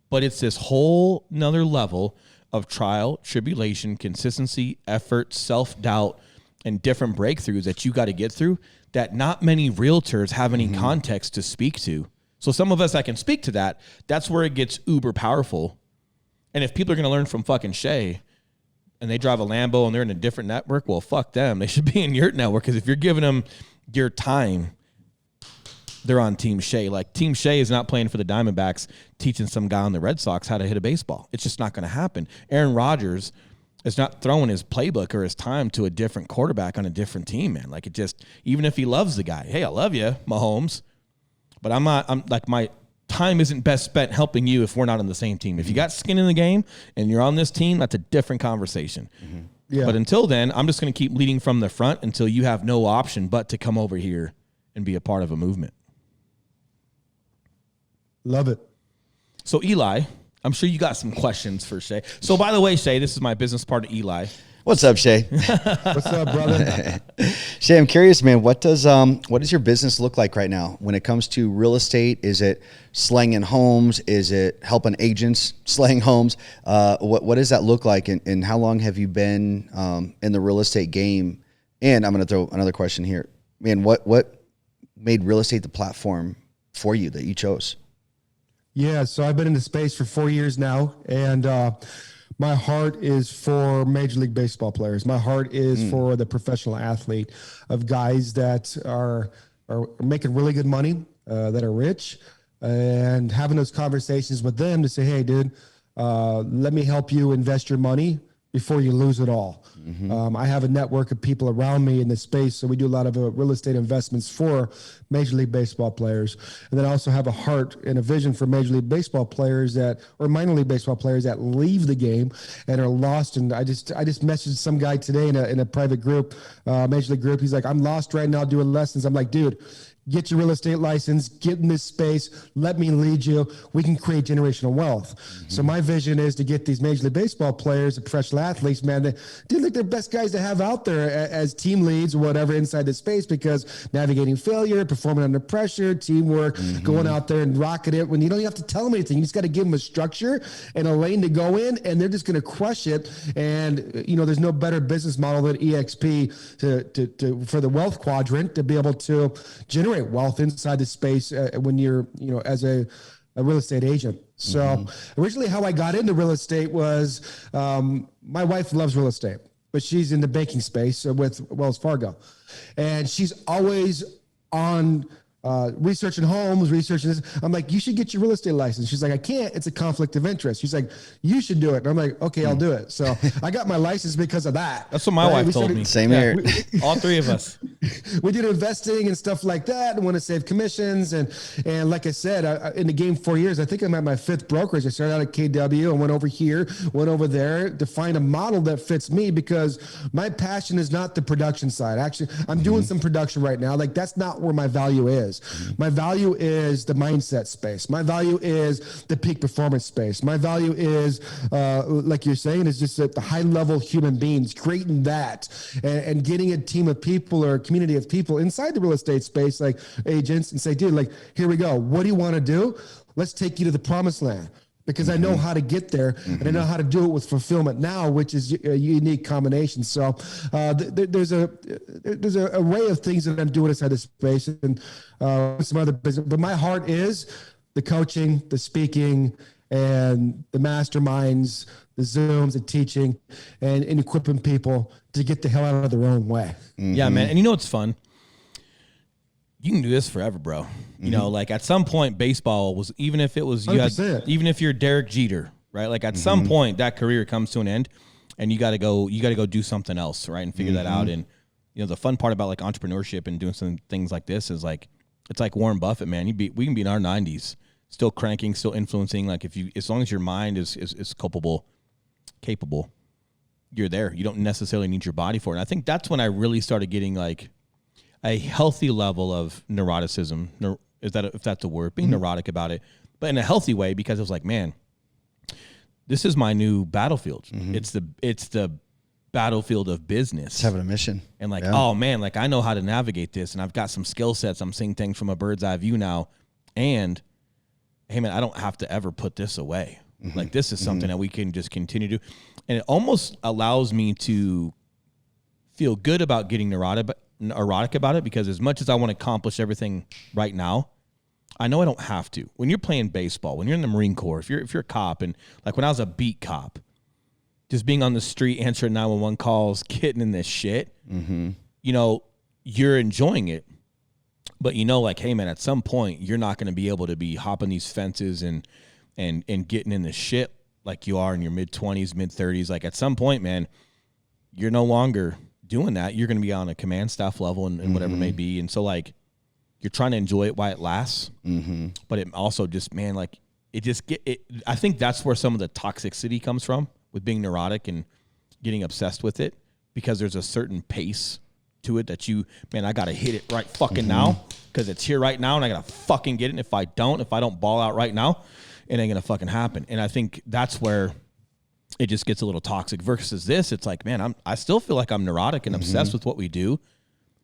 but it's this whole nother level of trial, tribulation, consistency, effort, self-doubt, and different breakthroughs that you got to get through that not many realtors have any context to speak to. So some of us that can speak to that, that's where it gets uber powerful. And if people are going to learn from fucking Shea and they drive a Lambo and they're in a different network, well, fuck them. They should be in your network, because if you're giving them your time, they're on Team Shea. Like, Team Shea is not playing for the Diamondbacks, teaching some guy on the Red Sox how to hit a baseball. It's just not going to happen. Aaron Rodgers is not throwing his playbook or his time to a different quarterback on a different team, man. Like, it just, even if he loves the guy, hey, I love you, Mahomes, but I'm like, my time isn't best spent helping you if we're not on the same team. If you got skin in the game and you're on this team, that's a different conversation. Mm-hmm. Yeah. But until then, I'm just going to keep leading from the front until you have no option but to come over here and be a part of a movement. Love it. So, Eli, I'm sure you got some questions for Shea. So, by the way, Shea, this is my business partner, Eli. What's up, Shea? What's up, brother? Shea, I'm curious, man. What does your business look like right now when it comes to real estate? Is it slanging homes? Is it helping agents slang homes? What does that look like? And how long have you been in the real estate game? And I'm going to throw another question here, man. What made real estate the platform for you that you chose? Yeah, so I've been in the space for 4 years now, and my heart is for Major League Baseball players. My heart is for the professional athlete, of guys that are making really good money, that are rich, and having those conversations with them to say, hey, dude, let me help you invest your money before you lose it all. Mm-hmm. I have a network of people around me in this space, so we do a lot of real estate investments for Major League Baseball players. And then I also have a heart and a vision for Major League Baseball players or minor league baseball players that leave the game and are lost. And I just messaged some guy today in a private group, Major League group. He's like, I'm lost right now doing lessons. I'm like, dude, get your real estate license, get in this space, let me lead you. We can create generational wealth. Mm-hmm. So my vision is to get these Major League Baseball players, the professional athletes, man, dude, like they're best guys to have out there as team leads or whatever inside the space, because navigating failure, performing under pressure, teamwork, going out there and rocking it when you don't have to tell them anything. You just got to give them a structure and a lane to go in, and they're just going to crush it. And, you know, there's no better business model than EXP for the wealth quadrant to be able to generate wealth inside the space when you're, you know, as a real estate agent. So originally how I got into real estate was my wife loves real estate, but she's in the banking space with Wells Fargo. And she's always on researching homes, researching this. I'm like, you should get your real estate license. She's like, I can't. It's a conflict of interest. She's like, you should do it. And I'm like, okay, I'll do it. So I got my license because of that. That's what my wife told me. Same here. All three of us. We did investing and stuff like that and want to save commissions. And like I said, in the game 4 years, I think I'm at my fifth brokerage. I started out at KW and went over here, went over there to find a model that fits me, because my passion is not the production side. Actually, I'm doing some production right now. Like, that's not where my value is. My value is the mindset space. My value is the peak performance space. My value is, like you're saying, is just the high level human beings, creating that and getting a team of people or a community of people inside the real estate space, like agents, and say, dude, like, here we go. What do you want to do? Let's take you to the promised land. Because I know how to get there, and I know how to do it with fulfillment now, which is a unique combination. So there's a array of things that I'm doing inside this space, and some other business. But my heart is the coaching, the speaking, and the masterminds, the Zooms, the teaching, and equipping people to get the hell out of their own way. Yeah, man. And you know what's fun? You can do this forever, bro. You know, like at some point, baseball was, even if it was, even if you're Derek Jeter, right? Like at some point, that career comes to an end, and you got to go do something else, right? And figure that out. And, you know, the fun part about like entrepreneurship and doing some things like this is like, it's like Warren Buffett, man. We can be in our 90s still cranking, still influencing. Like as long as your mind is capable, you're there. You don't necessarily need your body for it. And I think that's when I really started getting like a healthy level of neuroticism. If that's a word, being neurotic about it, but in a healthy way, because it was like, man, this is my new battlefield. It's the battlefield of business. It's having a mission. And like, oh man, like I know how to navigate this, and I've got some skill sets. I'm seeing things from a bird's eye view now. And hey man, I don't have to ever put this away. Like this is something that we can just continue to do. And it almost allows me to feel good about getting neurotic about it, because as much as I want to accomplish everything right now, I know I don't have to. When you're playing baseball, when you're in the Marine Corps, if you're a cop, and like when I was a beat cop, just being on the street, answering 911 calls, getting in this shit, you know, you're enjoying it. But you know, like, hey man, at some point you're not going to be able to be hopping these fences and getting in the shit like you are in your mid-20s, mid-30s. Like at some point, man, you're no longer doing that. You're going to be on a command staff level and whatever it may be. And so like you're trying to enjoy it while it lasts. But it also just, man, like I think that's where some of the toxicity comes from with being neurotic and getting obsessed with it, because there's a certain pace to it that I got to hit it right fucking now, because it's here right now and I got to fucking get it. And if I don't ball out right now, it ain't going to fucking happen. And I think that's where it just gets a little toxic versus this. It's like, man, I still feel like I'm neurotic and obsessed with what we do,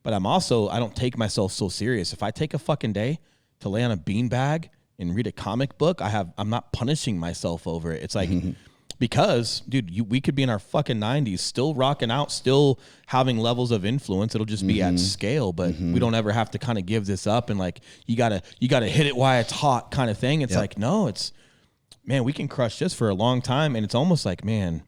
but I don't take myself so serious. If I take a fucking day to lay on a beanbag and read a comic book, I'm not punishing myself over it. It's like, because dude, we could be in our fucking 90s still rocking out, still having levels of influence. It'll just be at scale, but we don't ever have to kind of give this up and like, you gotta hit it while it's hot kind of thing. It's like, no, man, we can crush this for a long time. And it's almost like, man,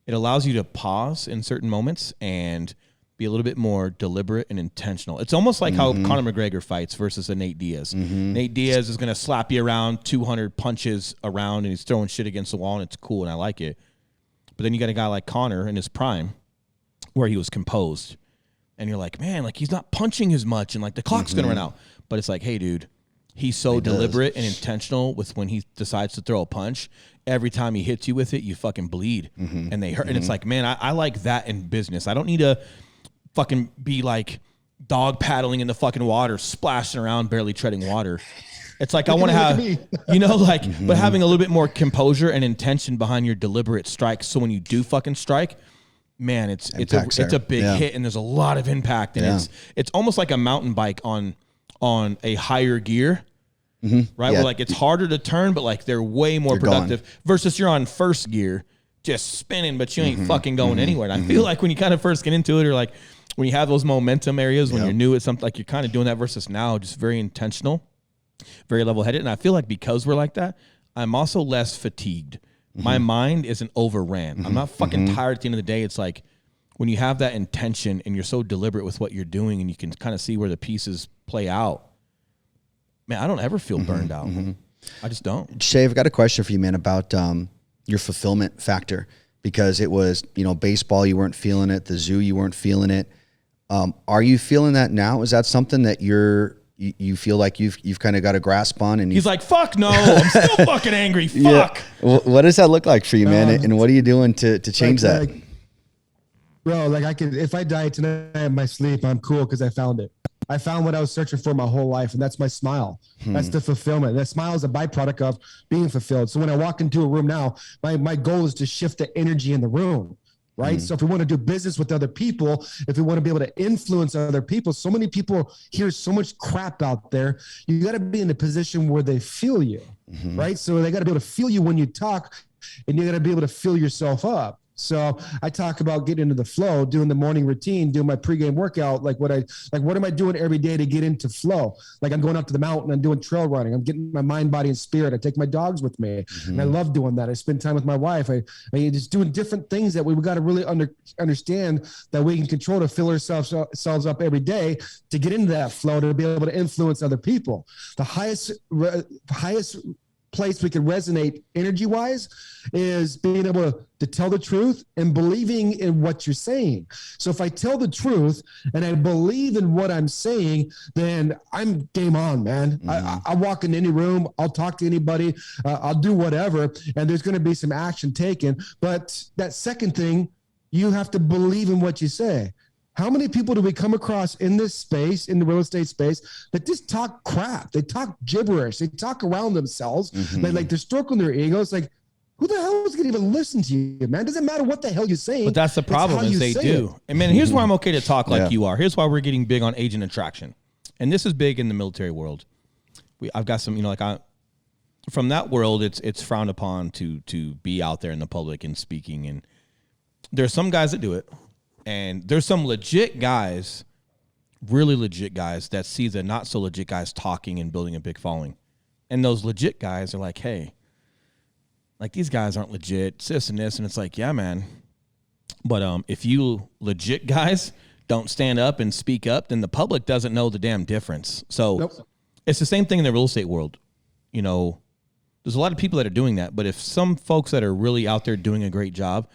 it allows you to pause in certain moments and be a little bit more deliberate and intentional. It's almost like how Conor McGregor fights versus a Nate Diaz. Nate Diaz is going to slap you around, 200 punches around, and he's throwing shit against the wall, and it's cool, and I like it. But then you got a guy like Conor in his prime where he was composed, and you're like, man, like he's not punching as much, and like the clock's going to run out. But it's like, hey, dude, he's so deliberate and intentional with when he decides to throw a punch. Every time he hits you with it, you fucking bleed, and they hurt. And it's like, man, I like that in business. I don't need to fucking be like dog paddling in the fucking water, splashing around, barely treading water. It's like I want to have, you know, like, but having a little bit more composure and intention behind your deliberate strikes. So when you do fucking strike, man, it's a big hit, and there's a lot of impact, and it's almost like a mountain bike on a higher gear, right? Where like it's harder to turn, but like they're way more productive versus you're on first gear, just spinning, but you ain't fucking going anywhere. And I feel like when you kind of first get into it, or like when you have those momentum areas, when you're new at something, like you're kind of doing that versus now, just very intentional, very level-headed. And I feel like because we're like that, I'm also less fatigued. My mind isn't overran. I'm not fucking tired at the end of the day. It's like when you have that intention and you're so deliberate with what you're doing and you can kind of see where the pieces play out, man, I don't ever feel burned out. I just don't. Shea, I've got a question for you, man, about your fulfillment factor, because it was, you know, baseball, you weren't feeling it. The zoo, you weren't feeling it. Are you feeling that now? Is that something that you feel like you've kind of got a grasp on? And he's like, fuck no, I'm still fucking angry. Fuck. Yeah. What does that look like for you, man? And what are you doing to change that? Bro, like if I die tonight in my sleep, I'm cool because I found it. I found what I was searching for my whole life, and that's my smile. That's the fulfillment. That smile is a byproduct of being fulfilled. So when I walk into a room now, my goal is to shift the energy in the room. Right. So if we want to do business with other people, if we want to be able to influence other people, so many people hear so much crap out there. You got to be in a position where they feel you. Right. So they got to be able to feel you when you talk, and you got to be able to fill yourself up. So I talk about getting into the flow, doing the morning routine, doing my pregame workout. What am I doing every day to get into flow? Like I'm going up to the mountain, I'm doing trail running. I'm getting my mind, body, and spirit. I take my dogs with me, and I love doing that. I spend time with my wife. I just doing different things that we got to really understand that we can control to fill ourselves up every day to get into that flow, to be able to influence other people. The highest place we can resonate energy wise is being able to tell the truth and believing in what you're saying. So if I tell the truth and I believe in what I'm saying, then I'm game on, man. I walk in any room, I'll talk to anybody, I'll do whatever, and there's going to be some action taken. But that second thing, you have to believe in what you say. How many people do we come across in this space, in the real estate space, that just talk crap? They talk gibberish. They talk around themselves. Like they're stroking their egos. Like, who the hell is going to even listen to you, man? Doesn't matter what the hell you're saying. But that's the problem is they do. And man, here's why I'm okay to talk like you are. Here's why we're getting big on agent attraction. And this is big in the military world. I've got some, from that world, it's frowned upon to be out there in the public and speaking. And there's some guys that do it. And there's some legit guys, really legit guys that see the not so legit guys talking and building a big following. And those legit guys are like, hey, like these guys aren't legit, this and this. And it's like, yeah, man. But if you legit guys don't stand up and speak up, then the public doesn't know the damn difference. So It's the same thing in the real estate world. There's a lot of people that are doing that. But if some folks that are really out there doing a great job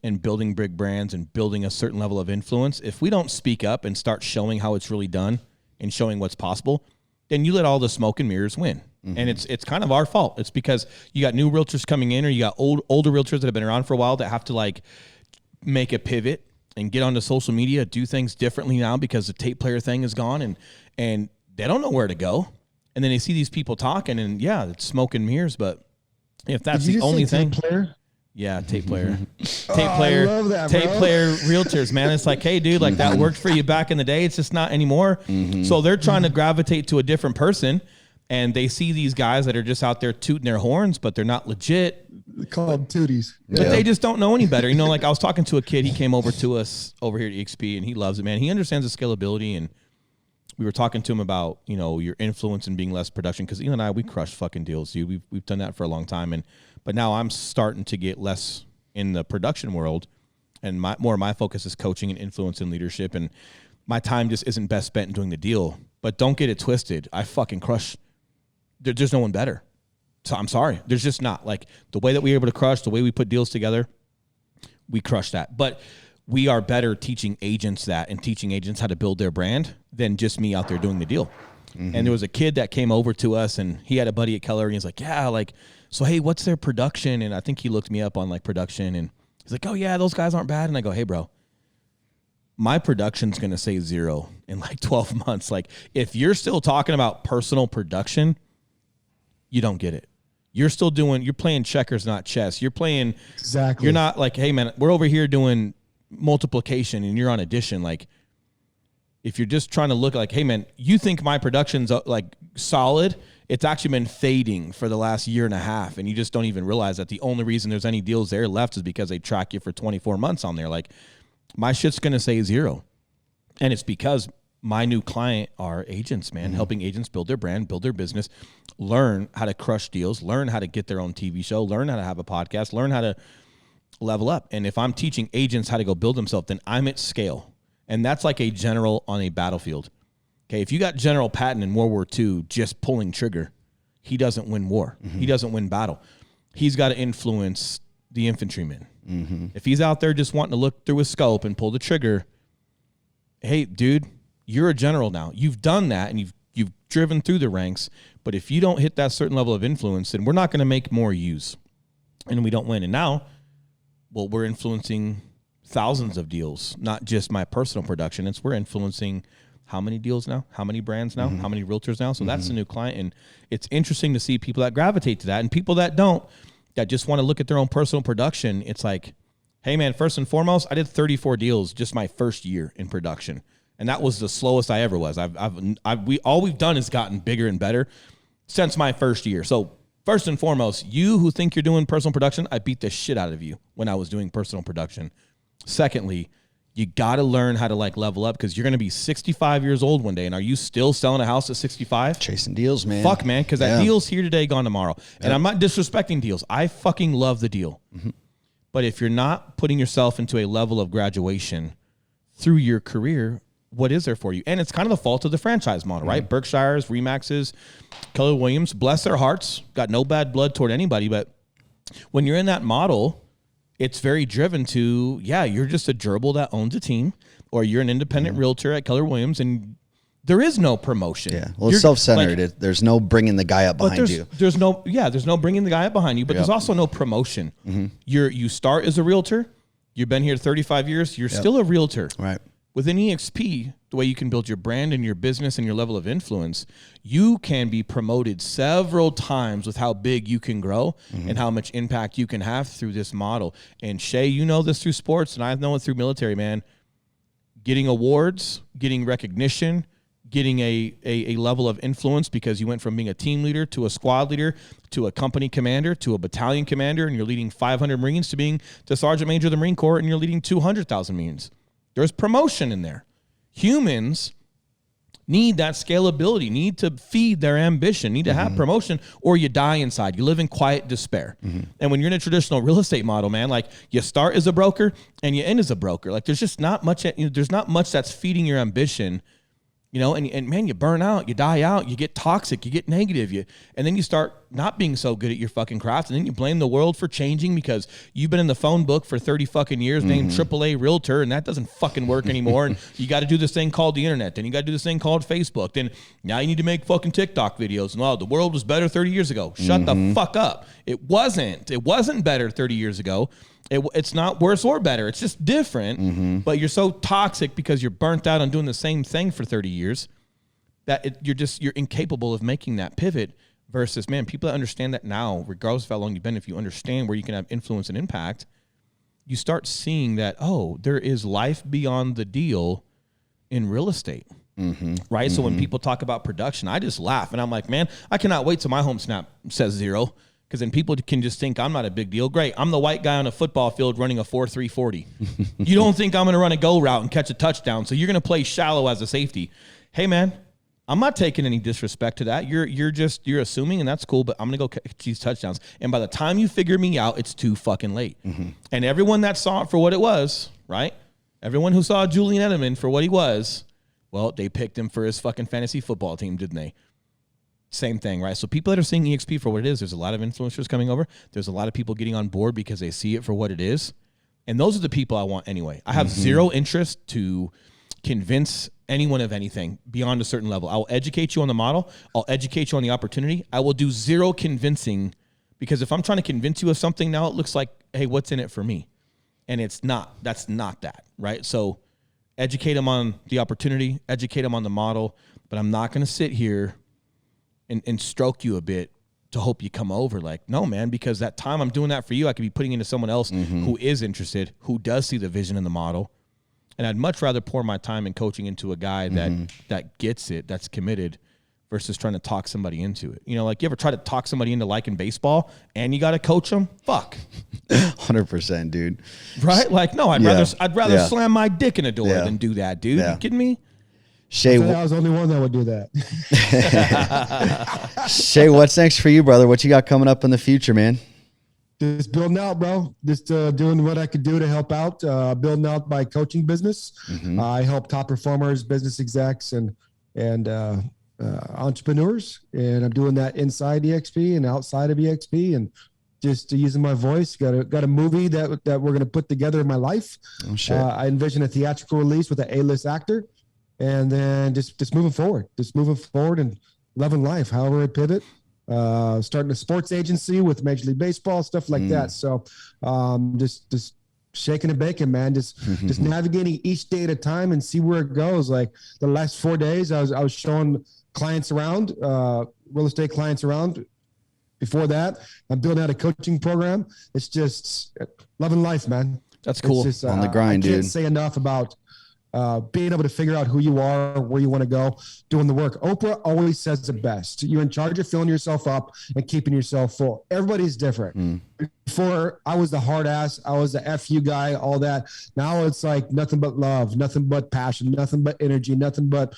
and building big brands and building a certain level of influence, if we don't speak up and start showing how it's really done and showing what's possible, then you let all the smoke and mirrors win. And it's kind of our fault. It's because you got new realtors coming in, or you got older realtors that have been around for a while that have to like make a pivot and get onto social media, do things differently now because the tape player thing is gone, and they don't know where to go. And then they see these people talking, and yeah, it's smoke and mirrors. But if that's the only thing, player? Yeah, tape player, tape player, I love that, tape player realtors, man. It's like, hey, dude, like that worked for you back in the day. It's just not anymore. So they're trying to gravitate to a different person, and they see these guys that are just out there tooting their horns, but they're not legit. They call them tooties. But they just don't know any better. Like I was talking to a kid. He came over to us over here at EXP, and he loves it, man. He understands the scalability, and we were talking to him about, your influence and being less production. Because Elon and I, we crush fucking deals, dude. We've done that for a long time, but now I'm starting to get less in the production world, and more of my focus is coaching and influence and leadership, and my time just isn't best spent in doing the deal. But don't get it twisted. I fucking crush. There's no one better. So I'm sorry. There's just not. Like the way that we're able to crush, the way we put deals together, we crush that. But we are better teaching agents that and teaching agents how to build their brand than just me out there doing the deal. And there was a kid that came over to us, and he had a buddy at Keller, and he's like, yeah, like, so, hey, what's their production? And I think he looked me up on like production, and he's like, oh yeah, those guys aren't bad. And I go, hey bro, my production's going to say 0 in like 12 months. Like if you're still talking about personal production, you don't get it. You're playing checkers, not chess. You're playing, exactly. You're not like, hey man, we're over here doing multiplication and you're on addition. Like if you're just trying to look like, hey man, you think my production's like solid, it's actually been fading for the last year and a half, and you just don't even realize that the only reason there's any deals there left is because they track you for 24 months on there. Like my shit's going to say 0. And it's because my new client are agents, man, helping agents build their brand, build their business, learn how to crush deals, learn how to get their own TV show, learn how to have a podcast, learn how to level up. And if I'm teaching agents how to go build themselves, then I'm at scale. And that's like a general on a battlefield. Okay, if you got General Patton in World War II just pulling trigger, he doesn't win war. He doesn't win battle. He's got to influence the infantrymen. If he's out there just wanting to look through a scope and pull the trigger, hey, dude, you're a general now. You've done that, and you've driven through the ranks. But if you don't hit that certain level of influence, then we're not going to make more use, and we don't win. And now, well, we're influencing thousands of deals, not just my personal production. We're influencing how many deals now, how many brands now, how many realtors now. So that's the new client. And it's interesting to see people that gravitate to that and people that don't, that just want to look at their own personal production. It's like, hey man, first and foremost, I did 34 deals just my first year in production. And that was the slowest I ever was. All we've done is gotten bigger and better since my first year. So first and foremost, you who think you're doing personal production, I beat the shit out of you when I was doing personal production. Secondly, you got to learn how to like level up, because you're going to be 65 years old one day. And are you still selling a house at 65? Chasing deals, man. Fuck, man, because that deal's here today, gone tomorrow. And I'm not disrespecting deals. I fucking love the deal. But if you're not putting yourself into a level of graduation through your career, what is there for you? And it's kind of the fault of the franchise model, right? Berkshires, Remaxes, Keller Williams, bless their hearts, got no bad blood toward anybody. But when you're in that model, it's very driven to, you're just a gerbil that owns a team, or you're an independent realtor at Keller Williams, and there is no promotion. Yeah, well, it's self-centered. There's no bringing the guy up behind you. There's no bringing the guy up behind you, but there's also no promotion. You start as a realtor. You've been here 35 years. You're still a realtor. Right. Within EXP, the way you can build your brand and your business and your level of influence, you can be promoted several times with how big you can grow and how much impact you can have through this model. And Shea, you know this through sports, and I know it through military, man. Getting awards, getting recognition, getting a level of influence because you went from being a team leader to a squad leader to a company commander to a battalion commander, and you're leading 500 Marines, to being the Sergeant Major of the Marine Corps, and you're leading 200,000 Marines. There's promotion in there. Humans need that scalability, need to feed their ambition, need to have promotion, or you die inside. You live in quiet despair. And when you're in a traditional real estate model, man, like you start as a broker and you end as a broker. Like there's just not much, there's not much that's feeding your ambition. And man, you burn out, you die out, you get toxic, you get negative, and then you start not being so good at your fucking craft, and then you blame the world for changing because you've been in the phone book for 30 fucking years, named AAA Realtor, and that doesn't fucking work anymore, and you got to do this thing called the internet, then you got to do this thing called Facebook, then now you need to make fucking TikTok videos, and the world was better 30 years ago. Shut the fuck up. It wasn't better 30 years ago. It's not worse or better. It's just different. But you're so toxic because you're burnt out on doing the same thing for 30 years that you're incapable of making that pivot. Versus, man, people that understand that now, regardless of how long you've been, if you understand where you can have influence and impact, you start seeing that, there is life beyond the deal in real estate. Right? So when people talk about production, I just laugh. And I'm like, man, I cannot wait till my home snap says 0. Because then people can just think I'm not a big deal. Great, I'm the white guy on a football field running a 4.3 40. You don't think I'm going to run a go route and catch a touchdown, so you're going to play shallow as a safety. Hey, man, I'm not taking any disrespect to that. You're assuming, and that's cool, but I'm going to go catch these touchdowns. And by the time you figure me out, it's too fucking late. And everyone that saw it for what it was, right? Everyone who saw Julian Edelman for what he was, well, they picked him for his fucking fantasy football team, didn't they? Same thing, right? So people that are seeing EXP for what it is, there's a lot of influencers coming over. There's a lot of people getting on board because they see it for what it is. And those are the people I want anyway. I have zero interest to convince anyone of anything beyond a certain level. I will educate you on the model. I'll educate you on the opportunity. I will do zero convincing, because if I'm trying to convince you of something now, it looks like, hey, what's in it for me? And it's not. That's not that, right? So educate them on the opportunity, educate them on the model, but I'm not going to sit here and stroke you a bit to hope you come over. Like, no, man, because that time I'm doing that for you, I could be putting into someone else who is interested, who does see the vision in the model. And I'd much rather pour my time in coaching into a guy that gets it, that's committed, versus trying to talk somebody into it. Like you ever try to talk somebody into liking baseball and you got to coach them? Fuck. 100%, dude. Right? Like, no, I'd rather slam my dick in a door than do that, dude. You kidding me? Shea, I was the only one that would do that. Shea, what's next for you, brother? What you got coming up in the future, man? Just building out, bro. Just doing what I could do to help out. Building out my coaching business. I help top performers, business execs, and entrepreneurs. And I'm doing that inside EXP and outside of EXP, and just using my voice. Got a movie that we're going to put together in my life. Oh, shit. I envision a theatrical release with an A-list actor. And then just moving forward and loving life, however I pivot, starting a sports agency with Major League Baseball, stuff like that. So just shaking and baking, man, just navigating each day at a time and see where it goes. Like the last 4 days, I was showing clients around, real estate clients around. Before that, I'm building out a coaching program. It's just loving life, man. That's cool. Just, on the grind, dude. I can't say enough about being able to figure out who you are, where you want to go, doing the work. Oprah always says the best. You're in charge of filling yourself up and keeping yourself full. Everybody's different. Before, I was the hard ass. I was the FU guy, all that. Now it's like nothing but love, nothing but passion, nothing but energy, nothing but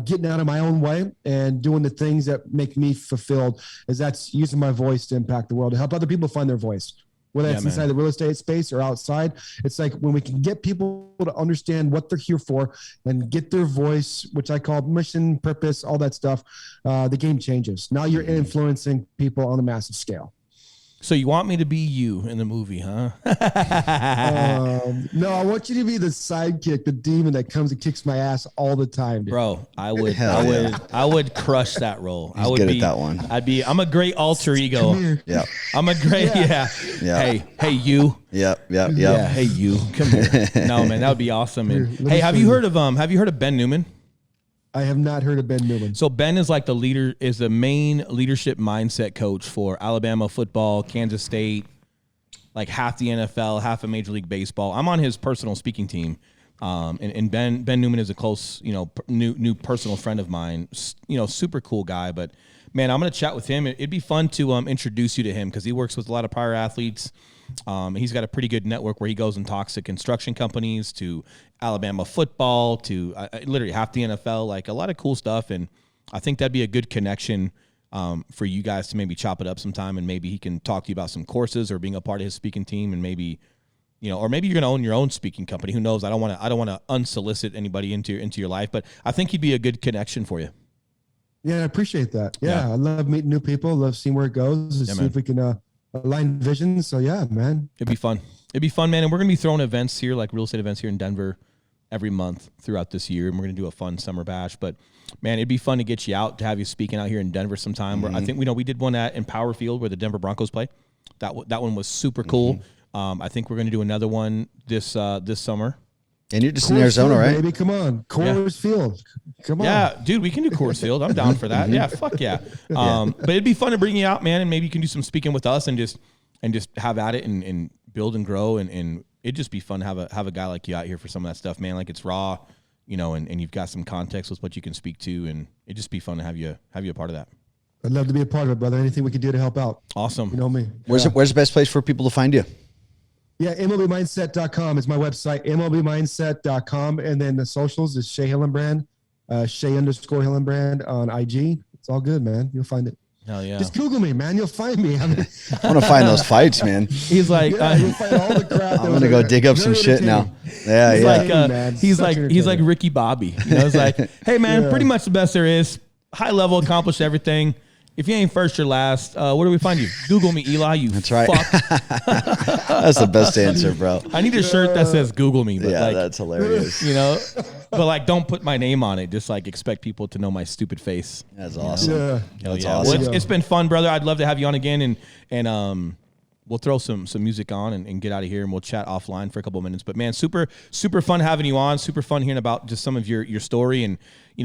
getting out of my own way and doing the things that make me fulfilled. That's using my voice to impact the world, to help other people find their voice. whether Yeah, it's man. inside the real estate space or outside. It's like when we can get people to understand what they're here for and get their voice, which I call mission, purpose, all that stuff, the game changes. Now you're influencing people on a massive scale. So you want me to be you in the movie, huh? No, I want you to be the sidekick, the demon that comes and kicks my ass all the time, dude. Bro, I would Hell I would crush that role. I He's would good at be that one. I'm a great alter ego. Come here. Yeah. I'm a great Yeah. Hey, you. Yep. Yeah, hey you. Come here. No, man, that would be awesome. And Here, let hey, me have show you you. heard of Ben Newman? I have not heard of Ben Newman. So Ben is like the main leadership mindset coach for Alabama football, Kansas State, like half the NFL, half of Major League Baseball. I'm on his personal speaking team. And Ben Newman is a close, new personal friend of mine, super cool guy, but man, I'm going to chat with him. It'd be fun to introduce you to him because he works with a lot of prior athletes. He's got a pretty good network where he goes and talks to construction companies, to Alabama football, to literally half the NFL, like a lot of cool stuff. And I think that'd be a good connection for you guys to maybe chop it up sometime, and maybe he can talk to you about some courses or being a part of his speaking team, and maybe, or maybe you're going to own your own speaking company. Who knows? I don't want to unsolicit anybody into your life, but I think he'd be a good connection for you. Yeah, I appreciate that. Yeah. I love meeting new people. Love seeing where it goes. And see man. if we can align visions. So yeah, man. It'd be fun. It'd be fun, man. And we're going to be throwing events here, like real estate events here in Denver every month throughout this year. And we're going to do a fun summer bash. But, man, it'd be fun to get you out, to have you speaking out here in Denver sometime. Where I think, we did one in Power Field where the Denver Broncos play. That one was super cool. I think we're going to do another one this summer. And you're just Coors in Arizona, Field, right? Baby, come on. Coors Field. Come on. Yeah, dude, we can do Coors Field. I'm down for that. Yeah, fuck yeah. But it'd be fun to bring you out, man, and maybe you can do some speaking with us and just have at it and build and grow, and it'd just be fun to have a guy like you out here for some of that stuff, man. Like, it's raw, and you've got some context with what you can speak to, and it'd just be fun to have you a part of that. I'd love to be a part of it, brother. Anything we can do to help out. Awesome. You know me. Where's the best place for people to find you? Yeah, MLBmindset.com is my website, MLBmindset.com. And then the socials is Shea Hillenbrand, Shea_Hillenbrand on IG. It's all good, man. You'll find it. Hell yeah. Just Google me, man. You'll find me. I want to find those fights, man. He's like, You'll find all the crap. I'm gonna go dig up some shit now. Yeah, he's yeah. like, man. he's Such like entertainment. Ricky Bobby. It's like, hey man, pretty much the best there is. High level, accomplished everything. If you ain't first or last, where do we find you? Google me, Eli. You That's right. fuck. That's the best answer, bro. I need a shirt that says Google me, but Yeah, like, that's hilarious. but like, don't put my name on it. Just like expect people to know my stupid face. That's awesome. Yeah. Hell That's yeah. awesome. Well, it's been fun, brother. I'd love to have you on again, and we'll throw some music on and get out of here, and we'll chat offline for a couple of minutes. But man, super fun having you on. Super fun hearing about just some of your story, and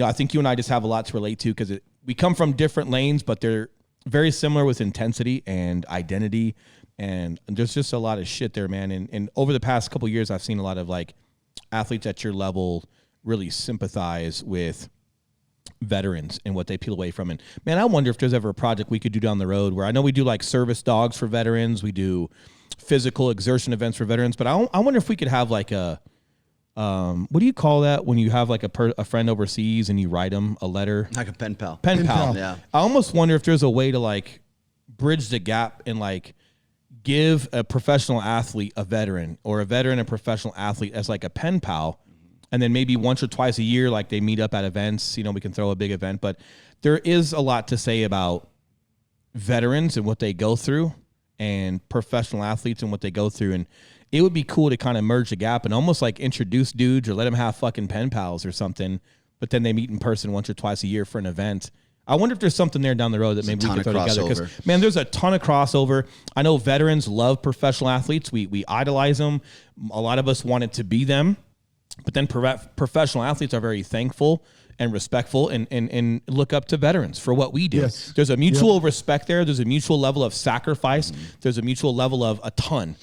I think you and I just have a lot to relate to because we come from different lanes, but they're very similar with intensity and identity, and there's just a lot of shit there, man. And over the past couple of years, I've seen a lot of like athletes at your level really sympathize with veterans and what they peel away from. And man, I wonder if there's ever a project we could do down the road where I know we do like service dogs for veterans, we do physical exertion events for veterans, but I wonder if we could have like a what do you call that when you have like a friend overseas and you write them a letter? Like a pen pal. Pen pal. Yeah. I almost wonder if there's a way to like bridge the gap and like give a professional athlete a veteran, or a veteran a professional athlete as like a pen pal. And then maybe once or twice a year, like they meet up at events, we can throw a big event. But there is a lot to say about veterans and what they go through, and professional athletes and what they go through. And it would be cool to kind of merge the gap and almost like introduce dudes or let them have fucking pen pals or something, but then they meet in person once or twice a year for an event. I wonder if there's something there down the road that maybe we can throw together. Because, man, there's a ton of crossover. I know veterans love professional athletes. We idolize them. A lot of us wanted to be them. But then professional athletes are very thankful and respectful and look up to veterans for what we do. Yes. There's a mutual respect there. There's a mutual level of sacrifice. There's a mutual level of a ton,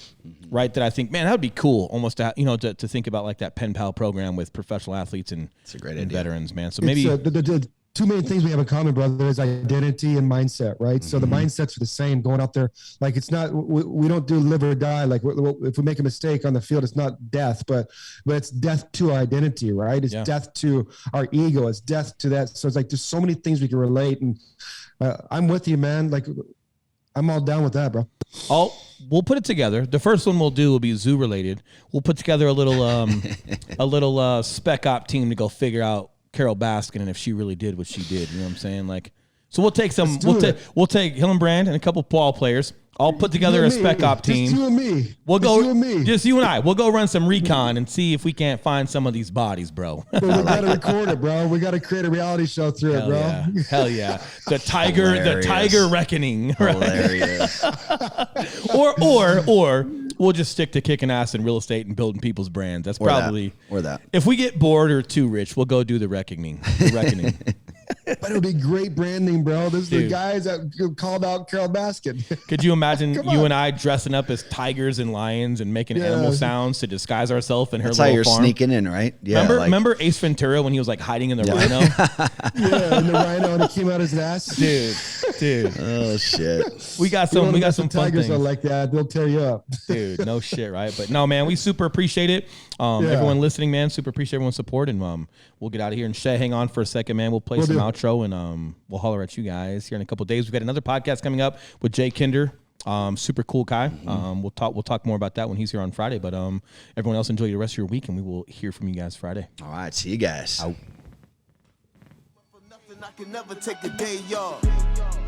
right? That I think, man, that would be cool almost to think about like that pen pal program with professional athletes and, It's a great and idea. veterans, man. So maybe the two main things we have in common, brother, is identity and mindset, right? So the mindsets are the same. Going out there, like it's not, we don't do live or die. Like if we make a mistake on the field, it's not death, but it's death to our identity, right? It's death to our ego. It's death to that. So it's like there's so many things we can relate. And I'm with you, man. Like I'm all down with that, bro. We'll put it together. The first one we'll do will be zoo related. We'll put together a little spec op team to go figure out Carol Baskin and if she really did what she did. You know what I'm saying? Like, so we'll take we'll take Hillenbrand and a couple ball players. I'll put together a spec op team. Just you and me. We'll just go. You and me. Just you and I. We'll go run some recon and see if we can't find some of these bodies, bro. But we gotta record it, bro. We gotta create a reality show through it, bro. Yeah. Hell yeah. The tiger reckoning. Right? Hilarious. or we'll just stick to kicking ass in real estate and building people's brands. That's probably or that. If we get bored or too rich, we'll go do the reckoning. But it would be great branding, bro. This is the guys that called out Carol Baskin. Could you imagine you and I dressing up as tigers and lions and making animal sounds to disguise ourselves in her That's little how you're farm? sneaking in, right? Yeah. Remember Ace Ventura when he was like hiding in the rhino? Yeah, and the rhino and it came out his ass. Dude. Oh shit. We got some fun tigers things. are like that. They'll tear you up. Dude, no shit, right? But no, man, we super appreciate it. Everyone listening, man, super appreciate everyone's support. And we'll get out of here. And Shea, hang on for a second, man. We'll play some outro and we'll holler at you guys here in a couple of days. We've got another podcast coming up with Jay Kinder. Super cool guy. We'll talk more about that when he's here on Friday. But everyone else, enjoy the rest of your week, and we will hear from you guys Friday. All right, see you guys. I can never take a day off.